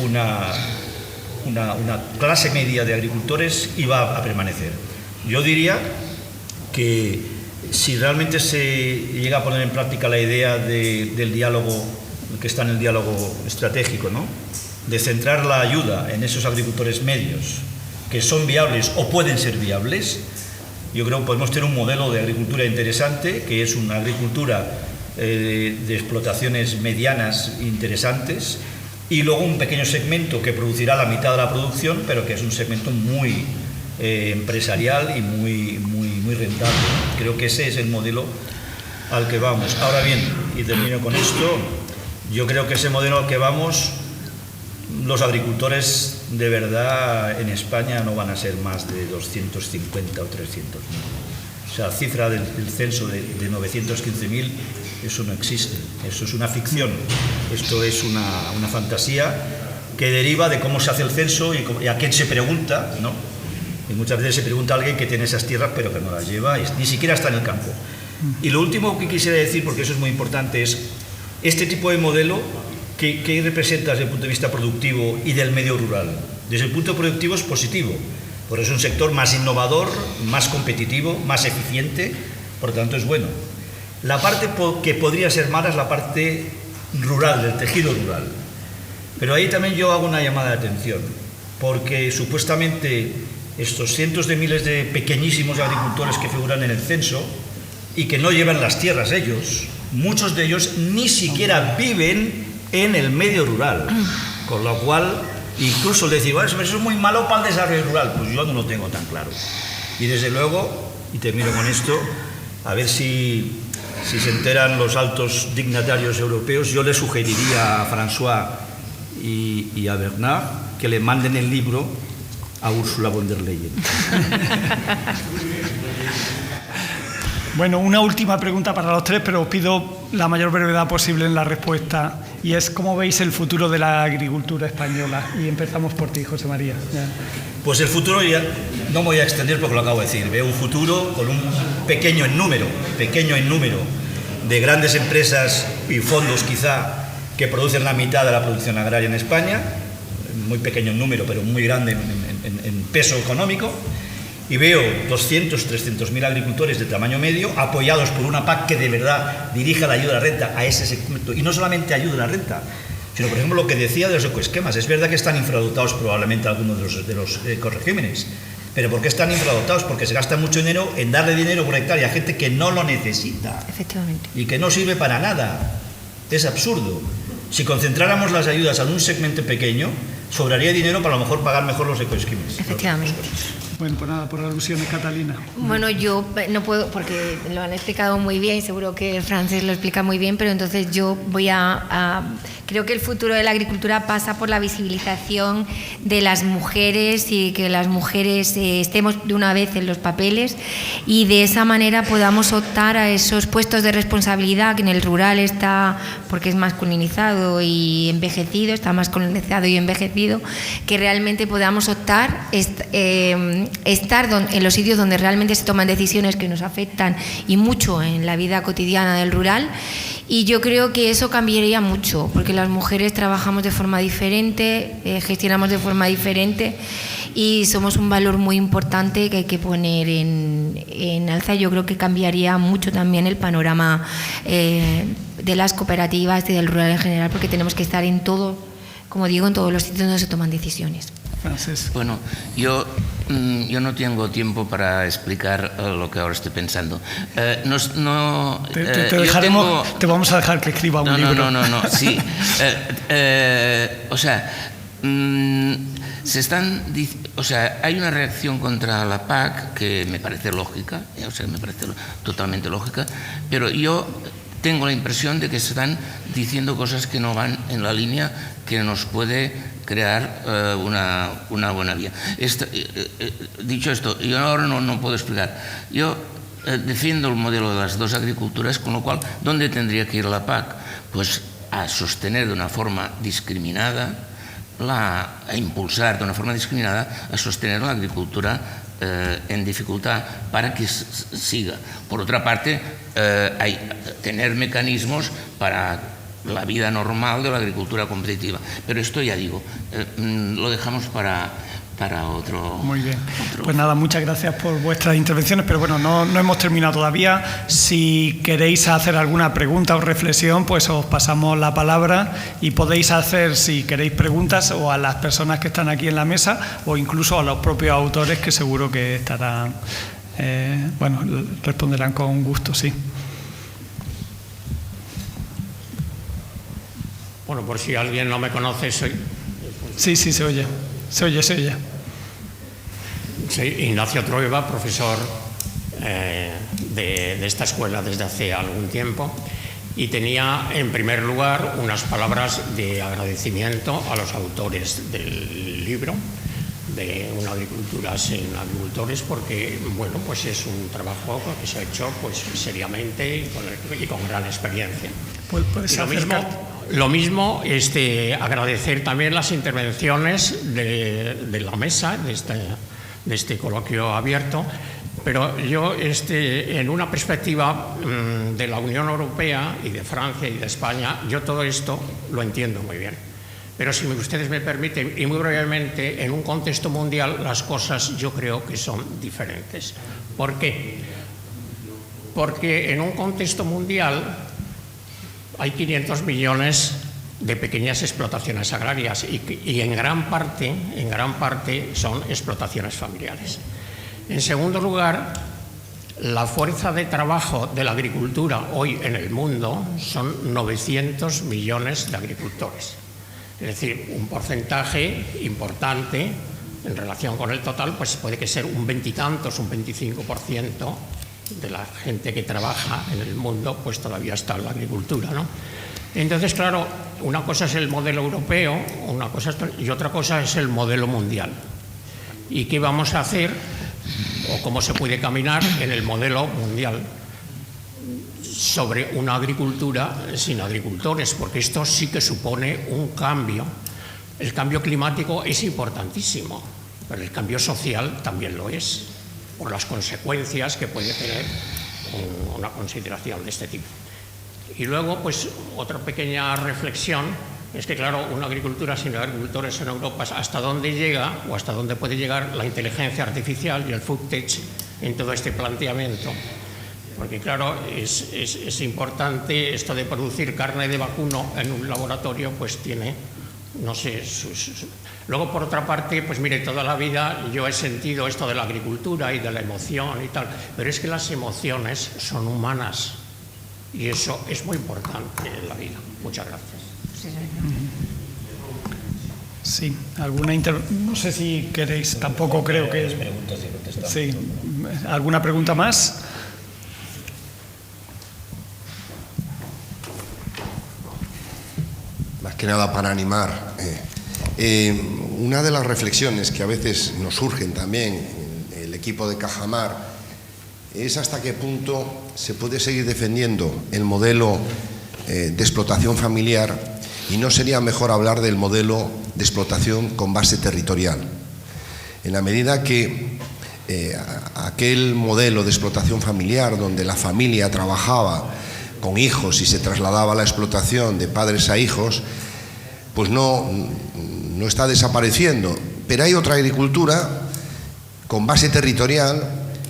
una clase media de agricultores y va a permanecer. Yo diría que si realmente se llega a poner en práctica la idea del diálogo, que está en el diálogo estratégico, ¿no?, de centrar la ayuda en esos agricultores medios que son viables o pueden ser viables, yo creo que podemos tener un modelo de agricultura interesante, que es una agricultura de explotaciones medianas interesantes, y luego un pequeño segmento que producirá la mitad de la producción, pero que es un segmento muy empresarial y muy rentable. Creo que ese es el modelo al que vamos. Ahora bien, y termino con esto, yo creo que ese modelo al que vamos, los agricultores de verdad en España no van a ser más de 250 o 300.000. O sea, la cifra del censo de 915.000, eso no existe, eso es una ficción, esto es una fantasía que deriva de cómo se hace el censo y a quién se pregunta, ¿no? Y muchas veces se pregunta a alguien que tiene esas tierras pero que no las lleva, y ni siquiera está en el campo. Y lo último que quisiera decir, porque eso es muy importante, es este tipo de modelo que representa desde el punto de vista productivo y del medio rural. Desde el punto productivo es positivo, porque es un sector más innovador, más competitivo, más eficiente, por lo tanto es bueno. La parte que podría ser mala es la parte rural, del tejido rural. Pero ahí también yo hago una llamada de atención, porque supuestamente estos cientos de miles de pequeñísimos agricultores que figuran en el censo y que no llevan las tierras ellos, muchos de ellos ni siquiera viven en el medio rural, con lo cual incluso decir, bueno, eso es muy malo para el desarrollo rural, pues yo no lo tengo tan claro. Y desde luego, y termino con esto, a ver si se enteran los altos dignatarios europeos, yo le sugeriría a François y a Bernard que le manden el libro a Ursula von der Leyen. Bueno, una última pregunta para los tres, pero os pido la mayor brevedad posible en la respuesta, y es ¿cómo veis el futuro de la agricultura española? Y empezamos por ti, José María. Ya. Pues el futuro, ya no me voy a extender porque lo acabo de decir, veo un futuro con un pequeño en número de grandes empresas y fondos quizá que producen la mitad de la producción agraria en España, muy pequeño en número pero muy grande en peso económico. Y veo 200, 300.000 agricultores de tamaño medio apoyados por una PAC que de verdad dirija la ayuda a la renta a ese segmento. Y no solamente ayuda a la renta, sino, por ejemplo, lo que decía de los ecoesquemas. Es verdad que están infradotados probablemente algunos de los ecoregímenes. ¿Pero por qué están infradotados? Porque se gasta mucho dinero en darle dinero por hectárea a gente que no lo necesita. Efectivamente. Y que no sirve para nada. Es absurdo. Si concentráramos las ayudas en un segmento pequeño, sobraría dinero para a lo mejor pagar mejor los ecoesquemas. Efectivamente. Bueno, pues nada, por alusiones, Catalina. Bueno, yo no puedo, porque lo han explicado muy bien, seguro que Frances lo explica muy bien, pero entonces yo voy a Creo que el futuro de la agricultura pasa por la visibilización de las mujeres y que las mujeres estemos de una vez en los papeles y de esa manera podamos optar a esos puestos de responsabilidad que en el rural está, porque es masculinizado y envejecido, está masculinizado y envejecido, que realmente podamos optar estar en los sitios donde realmente se toman decisiones que nos afectan y mucho en la vida cotidiana del rural. Y yo creo que eso cambiaría mucho, porque las mujeres trabajamos de forma diferente, gestionamos de forma diferente y somos un valor muy importante que hay que poner en alza. Yo creo que cambiaría mucho también el panorama de las cooperativas y del rural en general, porque tenemos que estar en todo, como digo, en todos los sitios donde se toman decisiones. Francesc. Bueno, yo no tengo tiempo para explicar lo que ahora estoy pensando. Te vamos a dejar que escriba un libro. No, sí. O sea, hay una reacción contra la PAC que me parece lógica, me parece totalmente lógica, pero yo tengo la impresión de que se están diciendo cosas que no van en la línea que nos puede crear una buena vía. Dicho esto, yo ahora no puedo explicar. Yo defiendo el modelo de las dos agriculturas, con lo cual, ¿dónde tendría que ir la PAC? Pues a sostener de una forma discriminada, a impulsar de una forma discriminada, a sostener la agricultura en dificultad para que siga. Por otra parte, hay tener mecanismos para la vida normal de la agricultura competitiva. Pero esto ya digo, lo dejamos para otro. Muy bien. Pues nada, muchas gracias por vuestras intervenciones, pero bueno, no hemos terminado todavía. Si queréis hacer alguna pregunta o reflexión, pues os pasamos la palabra y podéis hacer, si queréis, preguntas o a las personas que están aquí en la mesa o incluso a los propios autores, que seguro que estarán, responderán con gusto, sí. Bueno, por si alguien no me conoce, soy... Sí, se oye. Soy Ignacio Trueba, profesor de esta escuela desde hace algún tiempo, y tenía en primer lugar unas palabras de agradecimiento a los autores del libro de Una agricultura sin agricultores, porque bueno, pues es un trabajo que se ha hecho pues seriamente y con gran experiencia. Lo mismo, agradecer también las intervenciones de la mesa, de este coloquio abierto, pero yo en una perspectiva de la Unión Europea y de Francia y de España, yo todo esto lo entiendo muy bien. Pero si ustedes me permiten, y muy brevemente, en un contexto mundial las cosas yo creo que son diferentes. ¿Por qué? Porque en un contexto mundial hay 500 millones de pequeñas explotaciones agrarias y en gran parte son explotaciones familiares. En segundo lugar, la fuerza de trabajo de la agricultura hoy en el mundo son 900 millones de agricultores. Es decir, un porcentaje importante en relación con el total, pues puede que ser un 20 y tantos, un 25% de la gente que trabaja en el mundo, pues todavía está en la agricultura, ¿no? Entonces, claro, una cosa es el modelo europeo, y otra cosa es el modelo mundial. ¿Y qué vamos a hacer o cómo se puede caminar en el modelo mundial sobre una agricultura sin agricultores? Porque esto sí que supone un cambio. El cambio climático es importantísimo, pero el cambio social también lo es, por las consecuencias que puede tener una consideración de este tipo. Y luego, pues, otra pequeña reflexión es que, claro, una agricultura sin agricultores en Europa, ¿hasta dónde llega o hasta dónde puede llegar la inteligencia artificial y el food tech en todo este planteamiento? Porque, claro, es importante esto de producir carne de vacuno en un laboratorio, pues tiene, no sé, Luego, por otra parte, pues mire, toda la vida yo he sentido esto de la agricultura y de la emoción y tal, pero es que las emociones son humanas y eso es muy importante en la vida. Muchas gracias. Sí, no sé si queréis, tampoco creo que... Sí, ¿alguna pregunta más? Más que nada para animar. Una de las reflexiones que a veces nos surgen también en el equipo de Cajamar es hasta qué punto se puede seguir defendiendo el modelo de explotación familiar y no sería mejor hablar del modelo de explotación con base territorial. En la medida que aquel modelo de explotación familiar donde la familia trabajaba con hijos y se trasladaba la explotación de padres a hijos, pues no está desapareciendo. Pero hay otra agricultura con base territorial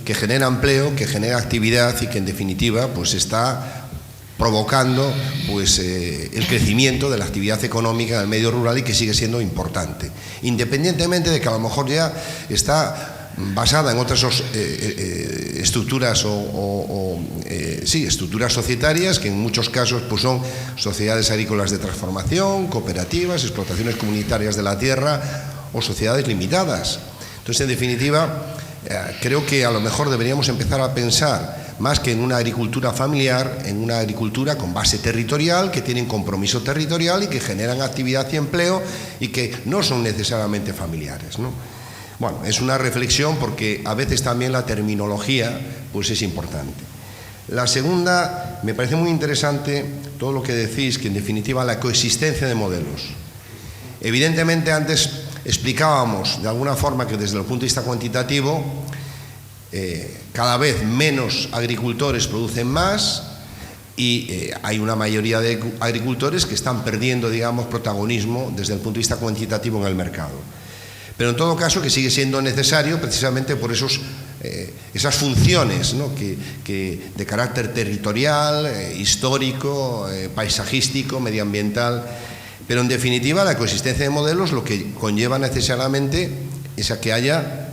que genera empleo, que genera actividad y que en definitiva pues está provocando pues, el crecimiento de la actividad económica del medio rural y que sigue siendo importante, independientemente de que a lo mejor ya está basada en otras estructuras estructuras societarias que en muchos casos pues, son sociedades agrícolas de transformación, cooperativas, explotaciones comunitarias de la tierra o sociedades limitadas. Entonces, en definitiva, creo que a lo mejor deberíamos empezar a pensar más que en una agricultura familiar, en una agricultura con base territorial, que tienen compromiso territorial y que generan actividad y empleo y que no son necesariamente familiares, ¿no? Bueno, es una reflexión porque a veces también la terminología pues es importante. La segunda, me parece muy interesante todo lo que decís, que en definitiva la coexistencia de modelos. Evidentemente antes explicábamos de alguna forma que desde el punto de vista cuantitativo cada vez menos agricultores producen más y hay una mayoría de agricultores que están perdiendo, digamos, protagonismo desde el punto de vista cuantitativo en el mercado. Pero en todo caso que sigue siendo necesario precisamente por esas funciones, ¿no? que de carácter territorial, histórico, paisajístico, medioambiental. Pero en definitiva la coexistencia de modelos lo que conlleva necesariamente es a que haya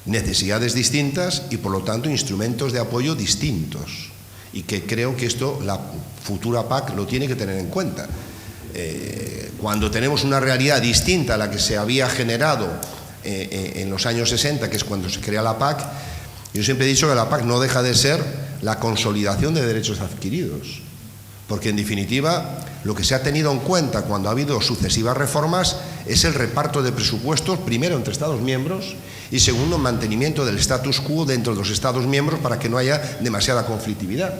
necesidades distintas y por lo tanto instrumentos de apoyo distintos. Y que creo que esto la futura PAC lo tiene que tener en cuenta. Cuando tenemos una realidad distinta a la que se había generado en los años 60, que es cuando se crea la PAC, yo siempre he dicho que la PAC no deja de ser la consolidación de derechos adquiridos, porque en definitiva lo que se ha tenido en cuenta cuando ha habido sucesivas reformas es el reparto de presupuestos, primero entre Estados miembros y segundo, mantenimiento del status quo dentro de los Estados miembros para que no haya demasiada conflictividad.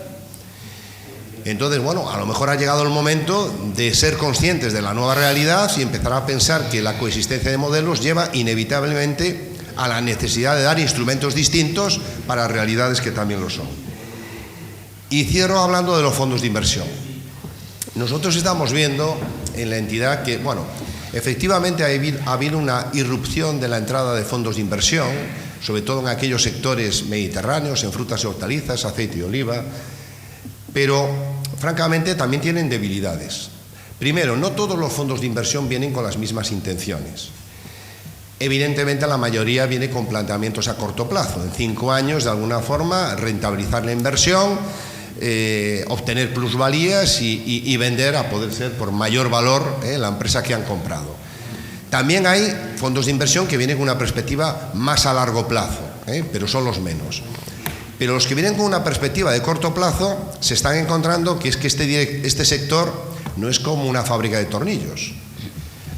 Entonces, bueno, a lo mejor ha llegado el momento de ser conscientes de la nueva realidad y empezar a pensar que la coexistencia de modelos lleva inevitablemente a la necesidad de dar instrumentos distintos para realidades que también lo son. Y cierro hablando de los fondos de inversión. Nosotros estamos viendo en la entidad que, bueno, efectivamente ha habido una irrupción de la entrada de fondos de inversión, sobre todo en aquellos sectores mediterráneos, en frutas y hortalizas, aceite y oliva, pero francamente también tienen debilidades. Primero, no todos los fondos de inversión vienen con las mismas intenciones. Evidentemente la mayoría viene con planteamientos a corto plazo, en 5 años de alguna forma rentabilizar la inversión, obtener plusvalías y vender a poder ser por mayor valor la empresa que han comprado. También hay fondos de inversión que vienen con una perspectiva más a largo plazo, pero son los menos. Pero los que vienen con una perspectiva de corto plazo se están encontrando que es que este sector no es como una fábrica de tornillos.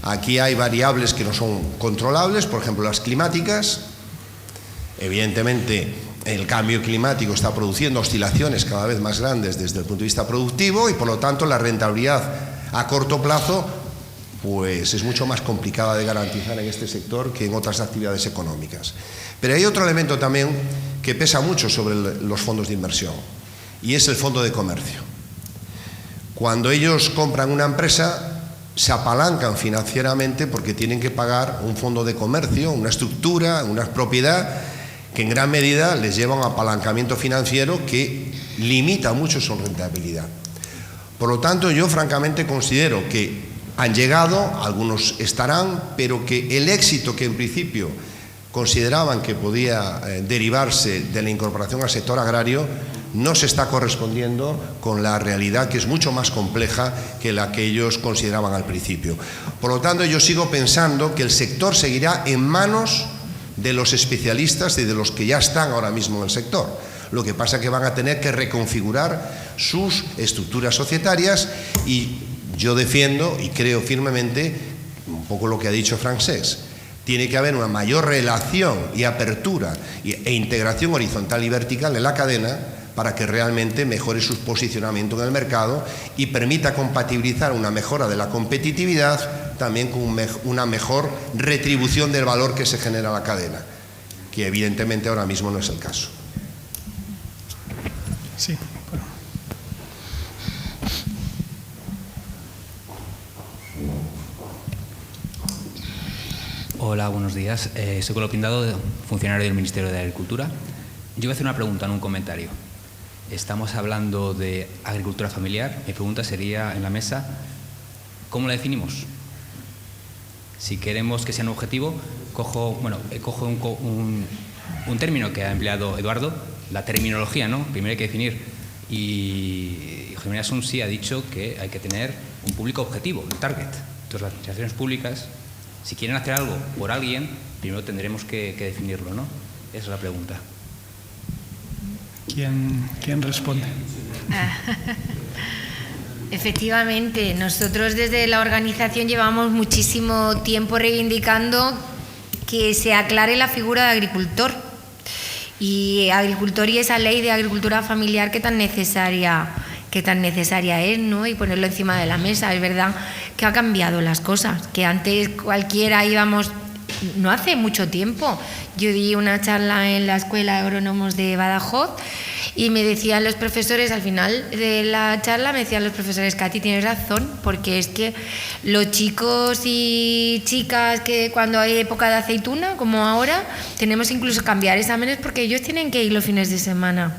Aquí hay variables que no son controlables, por ejemplo las climáticas. Evidentemente el cambio climático está produciendo oscilaciones cada vez más grandes desde el punto de vista productivo y por lo tanto la rentabilidad a corto plazo pues es mucho más complicada de garantizar en este sector que en otras actividades económicas. Pero hay otro elemento también que pesa mucho sobre los fondos de inversión y es el fondo de comercio. Cuando ellos compran una empresa se apalancan financieramente porque tienen que pagar un fondo de comercio, una estructura, una propiedad que en gran medida les lleva a un apalancamiento financiero que limita mucho su rentabilidad. Por lo tanto, yo francamente considero que han llegado, algunos estarán, pero que el éxito que en principio consideraban que podía derivarse de la incorporación al sector agrario no se está correspondiendo con la realidad, que es mucho más compleja que la que ellos consideraban al principio. Por lo tanto, yo sigo pensando que el sector seguirá en manos de los especialistas y de los que ya están ahora mismo en el sector. Lo que pasa es que van a tener que reconfigurar sus estructuras societarias y Yo defiendo y creo firmemente, un poco lo que ha dicho Francesc, tiene que haber una mayor relación y apertura e integración horizontal y vertical en la cadena para que realmente mejore su posicionamiento en el mercado y permita compatibilizar una mejora de la competitividad también con una mejor retribución del valor que se genera en la cadena, que evidentemente ahora mismo no es el caso. Sí, bueno. Hola, buenos días. Soy Colo Pindado, funcionario del Ministerio de Agricultura. Yo voy a hacer una pregunta, no un comentario. Estamos hablando de agricultura familiar. Mi pregunta sería en la mesa, ¿cómo la definimos? Si queremos que sea un objetivo, cojo un término que ha empleado Eduardo, la terminología, ¿no? Primero hay que definir. Y Jimena Asunci ha dicho que hay que tener un público objetivo, un target. Entonces, las administraciones públicas, si quieren hacer algo por alguien, primero tendremos que definirlo, ¿no? Esa es la pregunta. ¿Quién responde? Efectivamente, nosotros desde la organización llevamos muchísimo tiempo reivindicando que se aclare la figura de agricultor y esa ley de agricultura familiar que tan necesaria es, ¿no? Y ponerlo encima de la mesa. Es verdad que ha cambiado las cosas, que antes cualquiera íbamos, no hace mucho tiempo, yo di una charla en la Escuela de Agrónomos de Badajoz y me decían los profesores, al final de la charla me decían los profesores, Katy, tienes razón, porque es que los chicos y chicas que cuando hay época de aceituna, como ahora, tenemos incluso que cambiar exámenes porque ellos tienen que ir los fines de semana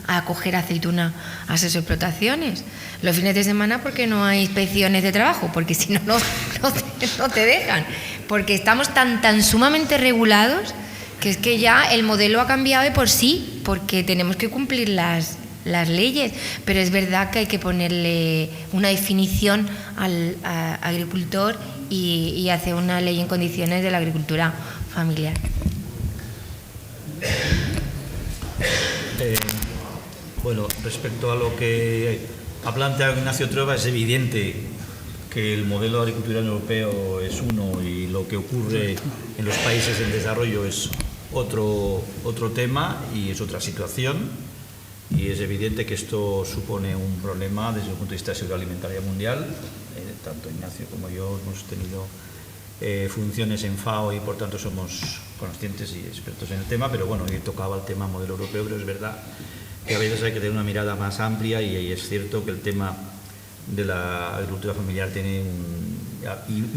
a coger aceituna a sus explotaciones. Los fines de semana porque no hay inspecciones de trabajo, porque si no, no te dejan. Porque estamos tan sumamente regulados que es que ya el modelo ha cambiado de por sí, porque tenemos que cumplir las leyes. Pero es verdad que hay que ponerle una definición al agricultor y hacer una ley en condiciones de la agricultura familiar. Bueno, respecto a lo que ha planteado Ignacio Trueba, es evidente que el modelo de agricultura europeo es uno y lo que ocurre en los países en desarrollo es otro tema y es otra situación, y es evidente que esto supone un problema desde el punto de vista de seguridad alimentaria mundial. Tanto Ignacio como yo hemos tenido funciones en FAO y por tanto somos conscientes y expertos en el tema, pero bueno, hoy tocaba el tema modelo europeo, pero es verdad que a veces hay que tener una mirada más amplia y es cierto que el tema de la agricultura familiar tiene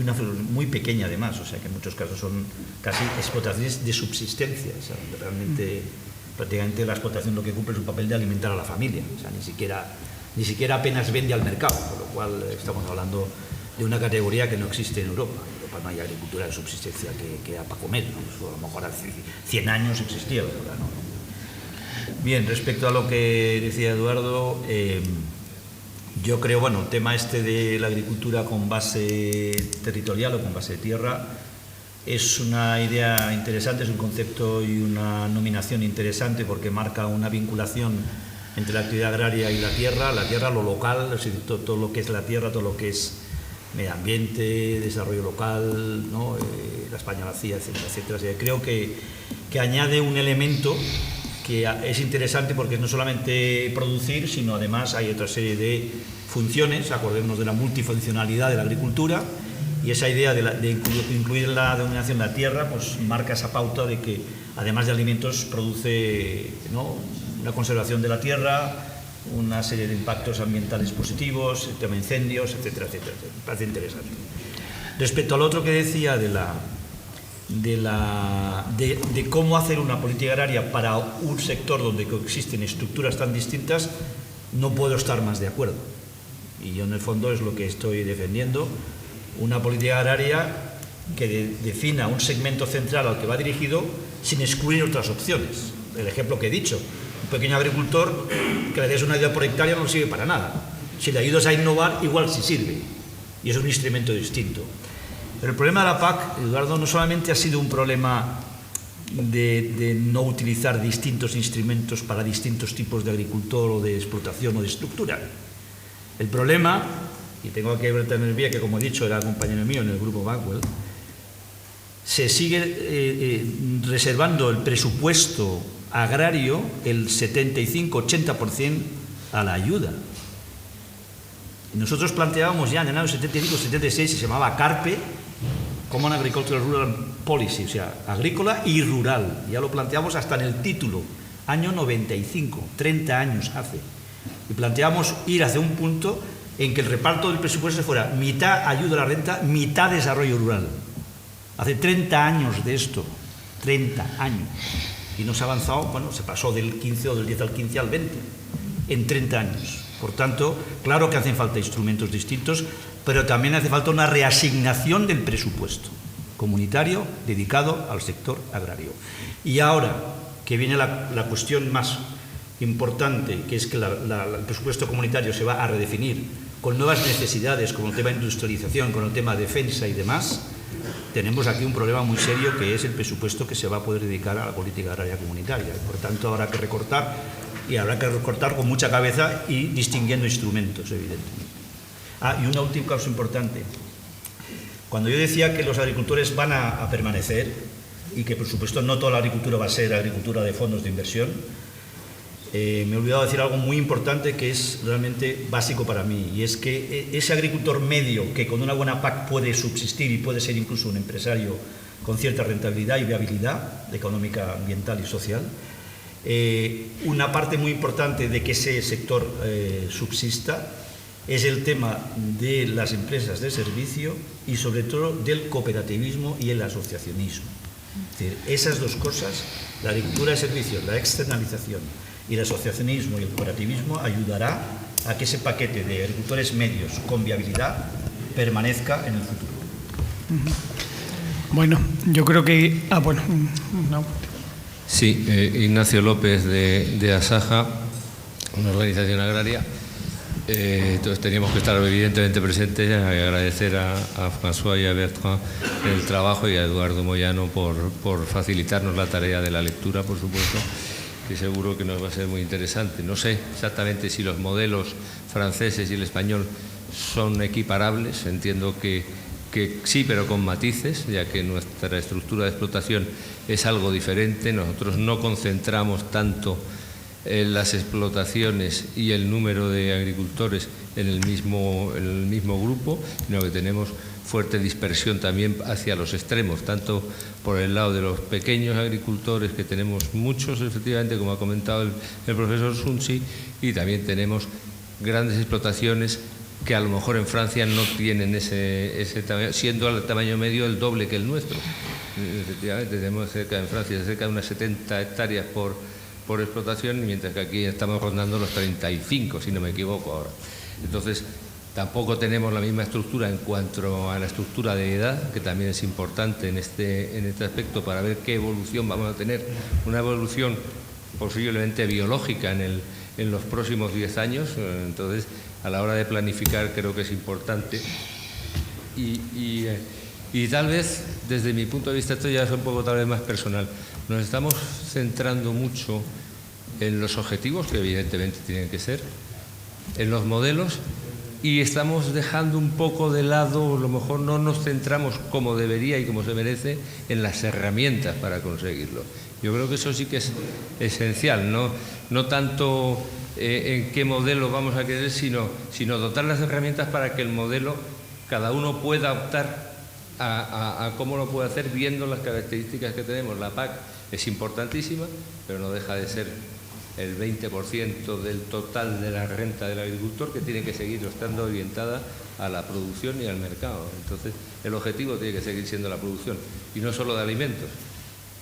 una muy pequeña además, o sea que en muchos casos son casi explotaciones de subsistencia, o sea, realmente prácticamente la explotación lo que cumple es un papel de alimentar a la familia, o sea, ni siquiera apenas vende al mercado, con lo cual estamos hablando de una categoría que no existe en Europa. En Europa no hay agricultura de subsistencia que da para comer, ¿no? Eso a lo mejor hace 100 años existía, ahora no. Bien, respecto a lo que decía Eduardo, yo creo, bueno, el tema este de la agricultura con base territorial o con base de tierra es una idea interesante, es un concepto y una nominación interesante porque marca una vinculación entre la actividad agraria y la tierra, lo local, es decir, todo lo que es la tierra, todo lo que es medio ambiente, desarrollo local, ¿no? La españolacía, etcétera, etcétera. O sea, creo que añade un elemento que es interesante porque no solamente producir, sino además hay otra serie de funciones, acordémonos de la multifuncionalidad de la agricultura, y esa idea de incluir la denominación de la tierra pues marca esa pauta de que además de alimentos produce, ¿no?, una conservación de la tierra, una serie de impactos ambientales positivos, el tema de incendios, etcétera, etcétera. Me parece interesante. Respecto al otro que decía de cómo hacer una política agraria para un sector donde coexisten estructuras tan distintas, no puedo estar más de acuerdo. Y yo en el fondo es lo que estoy defendiendo, una política agraria que defina un segmento central al que va dirigido sin excluir otras opciones. El ejemplo que he dicho, un pequeño agricultor que le des una ayuda por hectárea no sirve para nada. Si le ayudas a innovar, igual sí sirve. Y es un instrumento distinto. Pero el problema de la PAC, Eduardo, no solamente ha sido un problema de no utilizar distintos instrumentos para distintos tipos de agricultor o de explotación o de estructura. El problema y tengo que tener bien que, como he dicho, era compañero mío en el grupo Bankwell, se sigue reservando el presupuesto agrario el 75-80% a la ayuda. Y nosotros planteábamos ya en el año 75-76, se llamaba CARPE, Common Agricultural Rural Policy, o sea, agrícola y rural. Ya lo planteamos hasta en el título, año 95, 30 años hace. Y planteamos ir hacia un punto en que el reparto del presupuesto fuera mitad ayuda a la renta, mitad desarrollo rural. Hace 30 años de esto, 30 años. Y no se ha avanzado, bueno, se pasó del 15 o del 10 al 15 al 20, en 30 años. Por tanto, claro que hacen falta instrumentos distintos, pero también hace falta una reasignación del presupuesto comunitario dedicado al sector agrario. Y ahora que viene la cuestión más importante, que es que el presupuesto comunitario se va a redefinir con nuevas necesidades, con el tema de industrialización, con el tema de defensa y demás, tenemos aquí un problema muy serio, que es el presupuesto que se va a poder dedicar a la política agraria comunitaria. Por tanto, habrá que recortar, y habrá que recortar con mucha cabeza y distinguiendo instrumentos, evidentemente. Y una última cosa importante. Cuando yo decía que los agricultores van a permanecer y que, por supuesto, no toda la agricultura va a ser agricultura de fondos de inversión, me he olvidado decir algo muy importante que es realmente básico para mí, y es que ese agricultor medio que con una buena PAC puede subsistir y puede ser incluso un empresario con cierta rentabilidad y viabilidad económica, ambiental y social, una parte muy importante de que ese sector subsista es el tema de las empresas de servicio y sobre todo del cooperativismo y el asociacionismo. Es decir, esas dos cosas, la agricultura de servicios, la externalización y el asociacionismo y el cooperativismo, ayudará a que ese paquete de agricultores medios con viabilidad permanezca en el futuro. Bueno, yo creo que... no. Sí, Ignacio López de Asaja, una organización agraria. Entonces teníamos que estar evidentemente presentes y agradecer a François y a Bertrand el trabajo, y a Eduardo Moyano por facilitarnos la tarea de la lectura, por supuesto, que seguro que nos va a ser muy interesante. No sé exactamente si los modelos franceses y el español son equiparables, entiendo que sí, pero con matices, ya que nuestra estructura de explotación es algo diferente. Nosotros no concentramos tanto las explotaciones y el número de agricultores en el mismo grupo, sino que tenemos fuerte dispersión también hacia los extremos, tanto por el lado de los pequeños agricultores, que tenemos muchos, efectivamente, como ha comentado el profesor Sunsi, y también tenemos grandes explotaciones que a lo mejor en Francia no tienen ese tamaño, siendo el tamaño medio el doble que el nuestro. Efectivamente, tenemos en Francia cerca de unas 70 hectáreas por explotación, mientras que aquí estamos rondando los 35, si no me equivoco ahora. Entonces, tampoco tenemos la misma estructura en cuanto a la estructura de edad, que también es importante en este aspecto para ver qué evolución vamos a tener, una evolución posiblemente biológica en los próximos 10 años. Entonces, a la hora de planificar creo que es importante y tal vez, desde mi punto de vista, esto ya es un poco tal vez más personal, nos estamos centrando mucho en los objetivos, que evidentemente tienen que ser, en los modelos, y estamos dejando un poco de lado, a lo mejor no nos centramos como debería y como se merece en las herramientas para conseguirlo. Yo creo que eso sí que es esencial, no tanto en qué modelo vamos a querer, sino dotar las herramientas para que el modelo, cada uno pueda optar a cómo lo puede hacer viendo las características que tenemos. La PAC es importantísima, pero no deja de ser el 20% del total de la renta del agricultor, que tiene que seguir estando orientada a la producción y al mercado. Entonces, el objetivo tiene que seguir siendo la producción, y no solo de alimentos,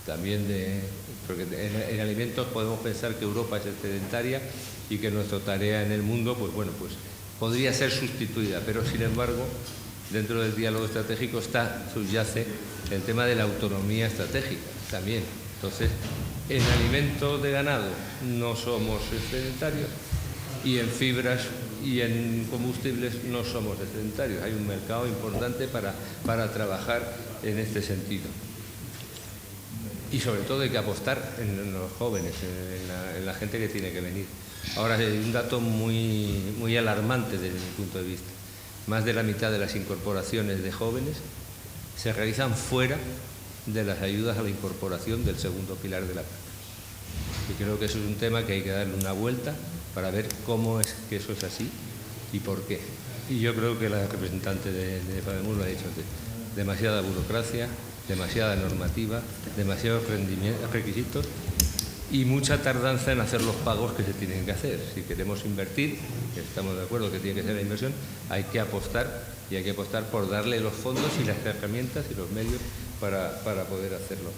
también porque en alimentos podemos pensar que Europa es excedentaria y que nuestra tarea en el mundo, pues podría ser sustituida, pero sin embargo, dentro del diálogo estratégico subyace el tema de la autonomía estratégica también. Entonces, en alimentos de ganado no somos excedentarios, y en fibras y en combustibles no somos excedentarios. Hay un mercado importante para trabajar en este sentido. Y sobre todo hay que apostar en los jóvenes, en la gente que tiene que venir. Ahora hay un dato muy alarmante desde mi punto de vista. más de la mitad de las incorporaciones de jóvenes se realizan fuera de las ayudas a la incorporación del segundo pilar de la PAC. Y creo que eso es un tema que hay que darle una vuelta para ver cómo es que eso es así y por qué. Y yo creo que la representante de FADEMUR lo ha dicho antes. Demasiada burocracia, demasiada normativa, demasiados requisitos y mucha tardanza en hacer los pagos que se tienen que hacer. Si queremos invertir, que estamos de acuerdo que tiene que ser la inversión, hay que apostar, y hay que apostar por darle los fondos y las herramientas y los medios para poder hacerlo.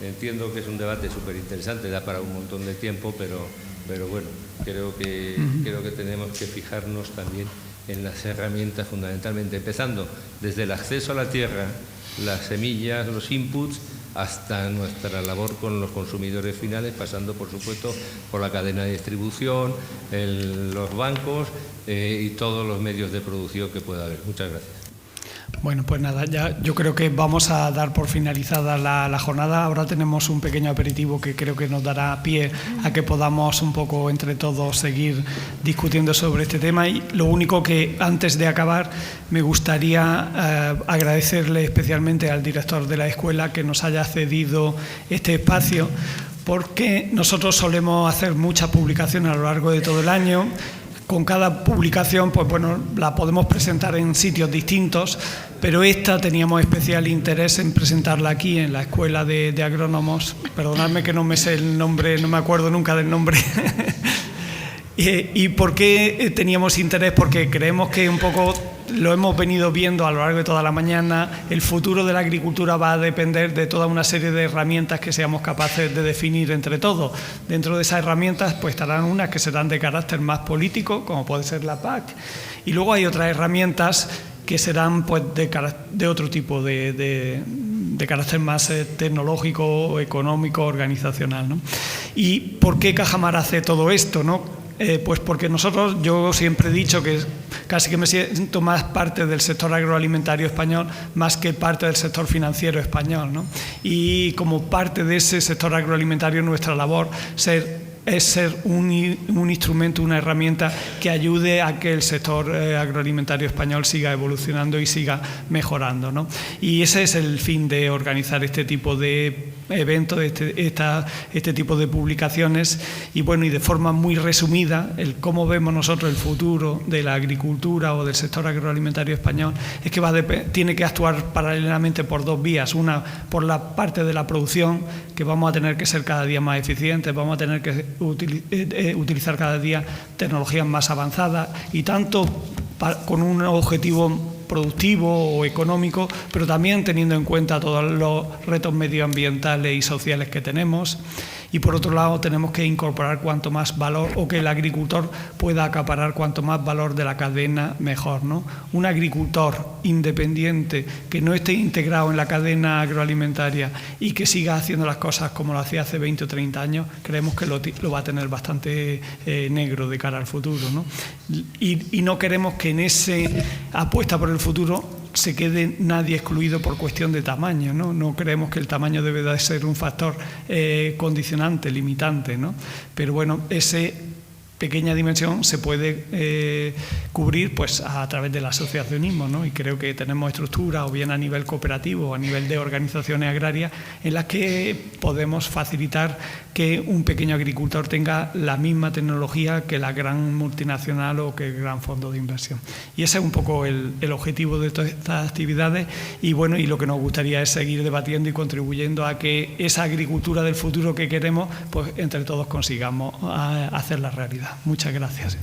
Entiendo que es un debate súper interesante, da para un montón de tiempo, pero bueno, creo que tenemos que fijarnos también en las herramientas fundamentalmente, empezando desde el acceso a la tierra, las semillas, los inputs, hasta nuestra labor con los consumidores finales, pasando por supuesto por la cadena de distribución, los bancos y todos los medios de producción que pueda haber. Muchas gracias. Bueno, pues nada, ya yo creo que vamos a dar por finalizada la jornada. Ahora tenemos un pequeño aperitivo que creo que nos dará pie a que podamos un poco entre todos seguir discutiendo sobre este tema. Y lo único que antes de acabar me gustaría agradecerle especialmente al director de la escuela que nos haya cedido este espacio, porque nosotros solemos hacer muchas publicaciones a lo largo de todo el año. Con cada publicación, pues bueno, la podemos presentar en sitios distintos, pero esta teníamos especial interés en presentarla aquí en la Escuela de Agrónomos. Perdonadme que no me sé el nombre, no me acuerdo nunca del nombre. ¿Y por qué teníamos interés? Porque creemos que un poco lo hemos venido viendo a lo largo de toda la mañana. El futuro de la agricultura va a depender de toda una serie de herramientas que seamos capaces de definir entre todos. Dentro de esas herramientas pues estarán unas que serán de carácter más político, como puede ser la PAC, y luego hay otras herramientas que serán pues de otro tipo, de carácter más tecnológico, económico, organizacional, ¿no? ¿Y por qué Cajamar hace todo esto, no? Pues porque yo siempre he dicho que casi que me siento más parte del sector agroalimentario español más que parte del sector financiero español, ¿no? Y como parte de ese sector agroalimentario, nuestra labor es ser un instrumento, una herramienta que ayude a que el sector agroalimentario español siga evolucionando y siga mejorando, ¿no? Y ese es el fin de organizar este tipo de eventos, este tipo de publicaciones. Y bueno, y de forma muy resumida, el cómo vemos nosotros el futuro de la agricultura o del sector agroalimentario español es que tiene que actuar paralelamente por dos vías. Una, por la parte de la producción, que vamos a tener que ser cada día más eficientes, vamos a tener que utilizar cada día tecnologías más avanzadas, y tanto con un objetivo productivo o económico, pero también teniendo en cuenta todos los retos medioambientales y sociales que tenemos. Y por otro lado, tenemos que incorporar cuanto más valor, o que el agricultor pueda acaparar cuanto más valor de la cadena, mejor, ¿no? Un agricultor independiente que no esté integrado en la cadena agroalimentaria y que siga haciendo las cosas como lo hacía hace 20 o 30 años, creemos que lo va a tener bastante negro de cara al futuro, ¿no? Y no queremos que en esa apuesta por el futuro se quede nadie excluido por cuestión de tamaño, ¿no? No creemos que el tamaño debe de ser un factor condicionante, limitante, ¿no? Pero bueno, esa pequeña dimensión se puede cubrir pues a través del asociacionismo, ¿no? Y creo que tenemos estructuras, o bien a nivel cooperativo o a nivel de organizaciones agrarias, en las que podemos facilitar que un pequeño agricultor tenga la misma tecnología que la gran multinacional o que el gran fondo de inversión. Y ese es un poco el objetivo de todas estas actividades. Y bueno, y lo que nos gustaría es seguir debatiendo y contribuyendo a que esa agricultura del futuro que queremos, pues entre todos consigamos hacerla realidad. Muchas gracias.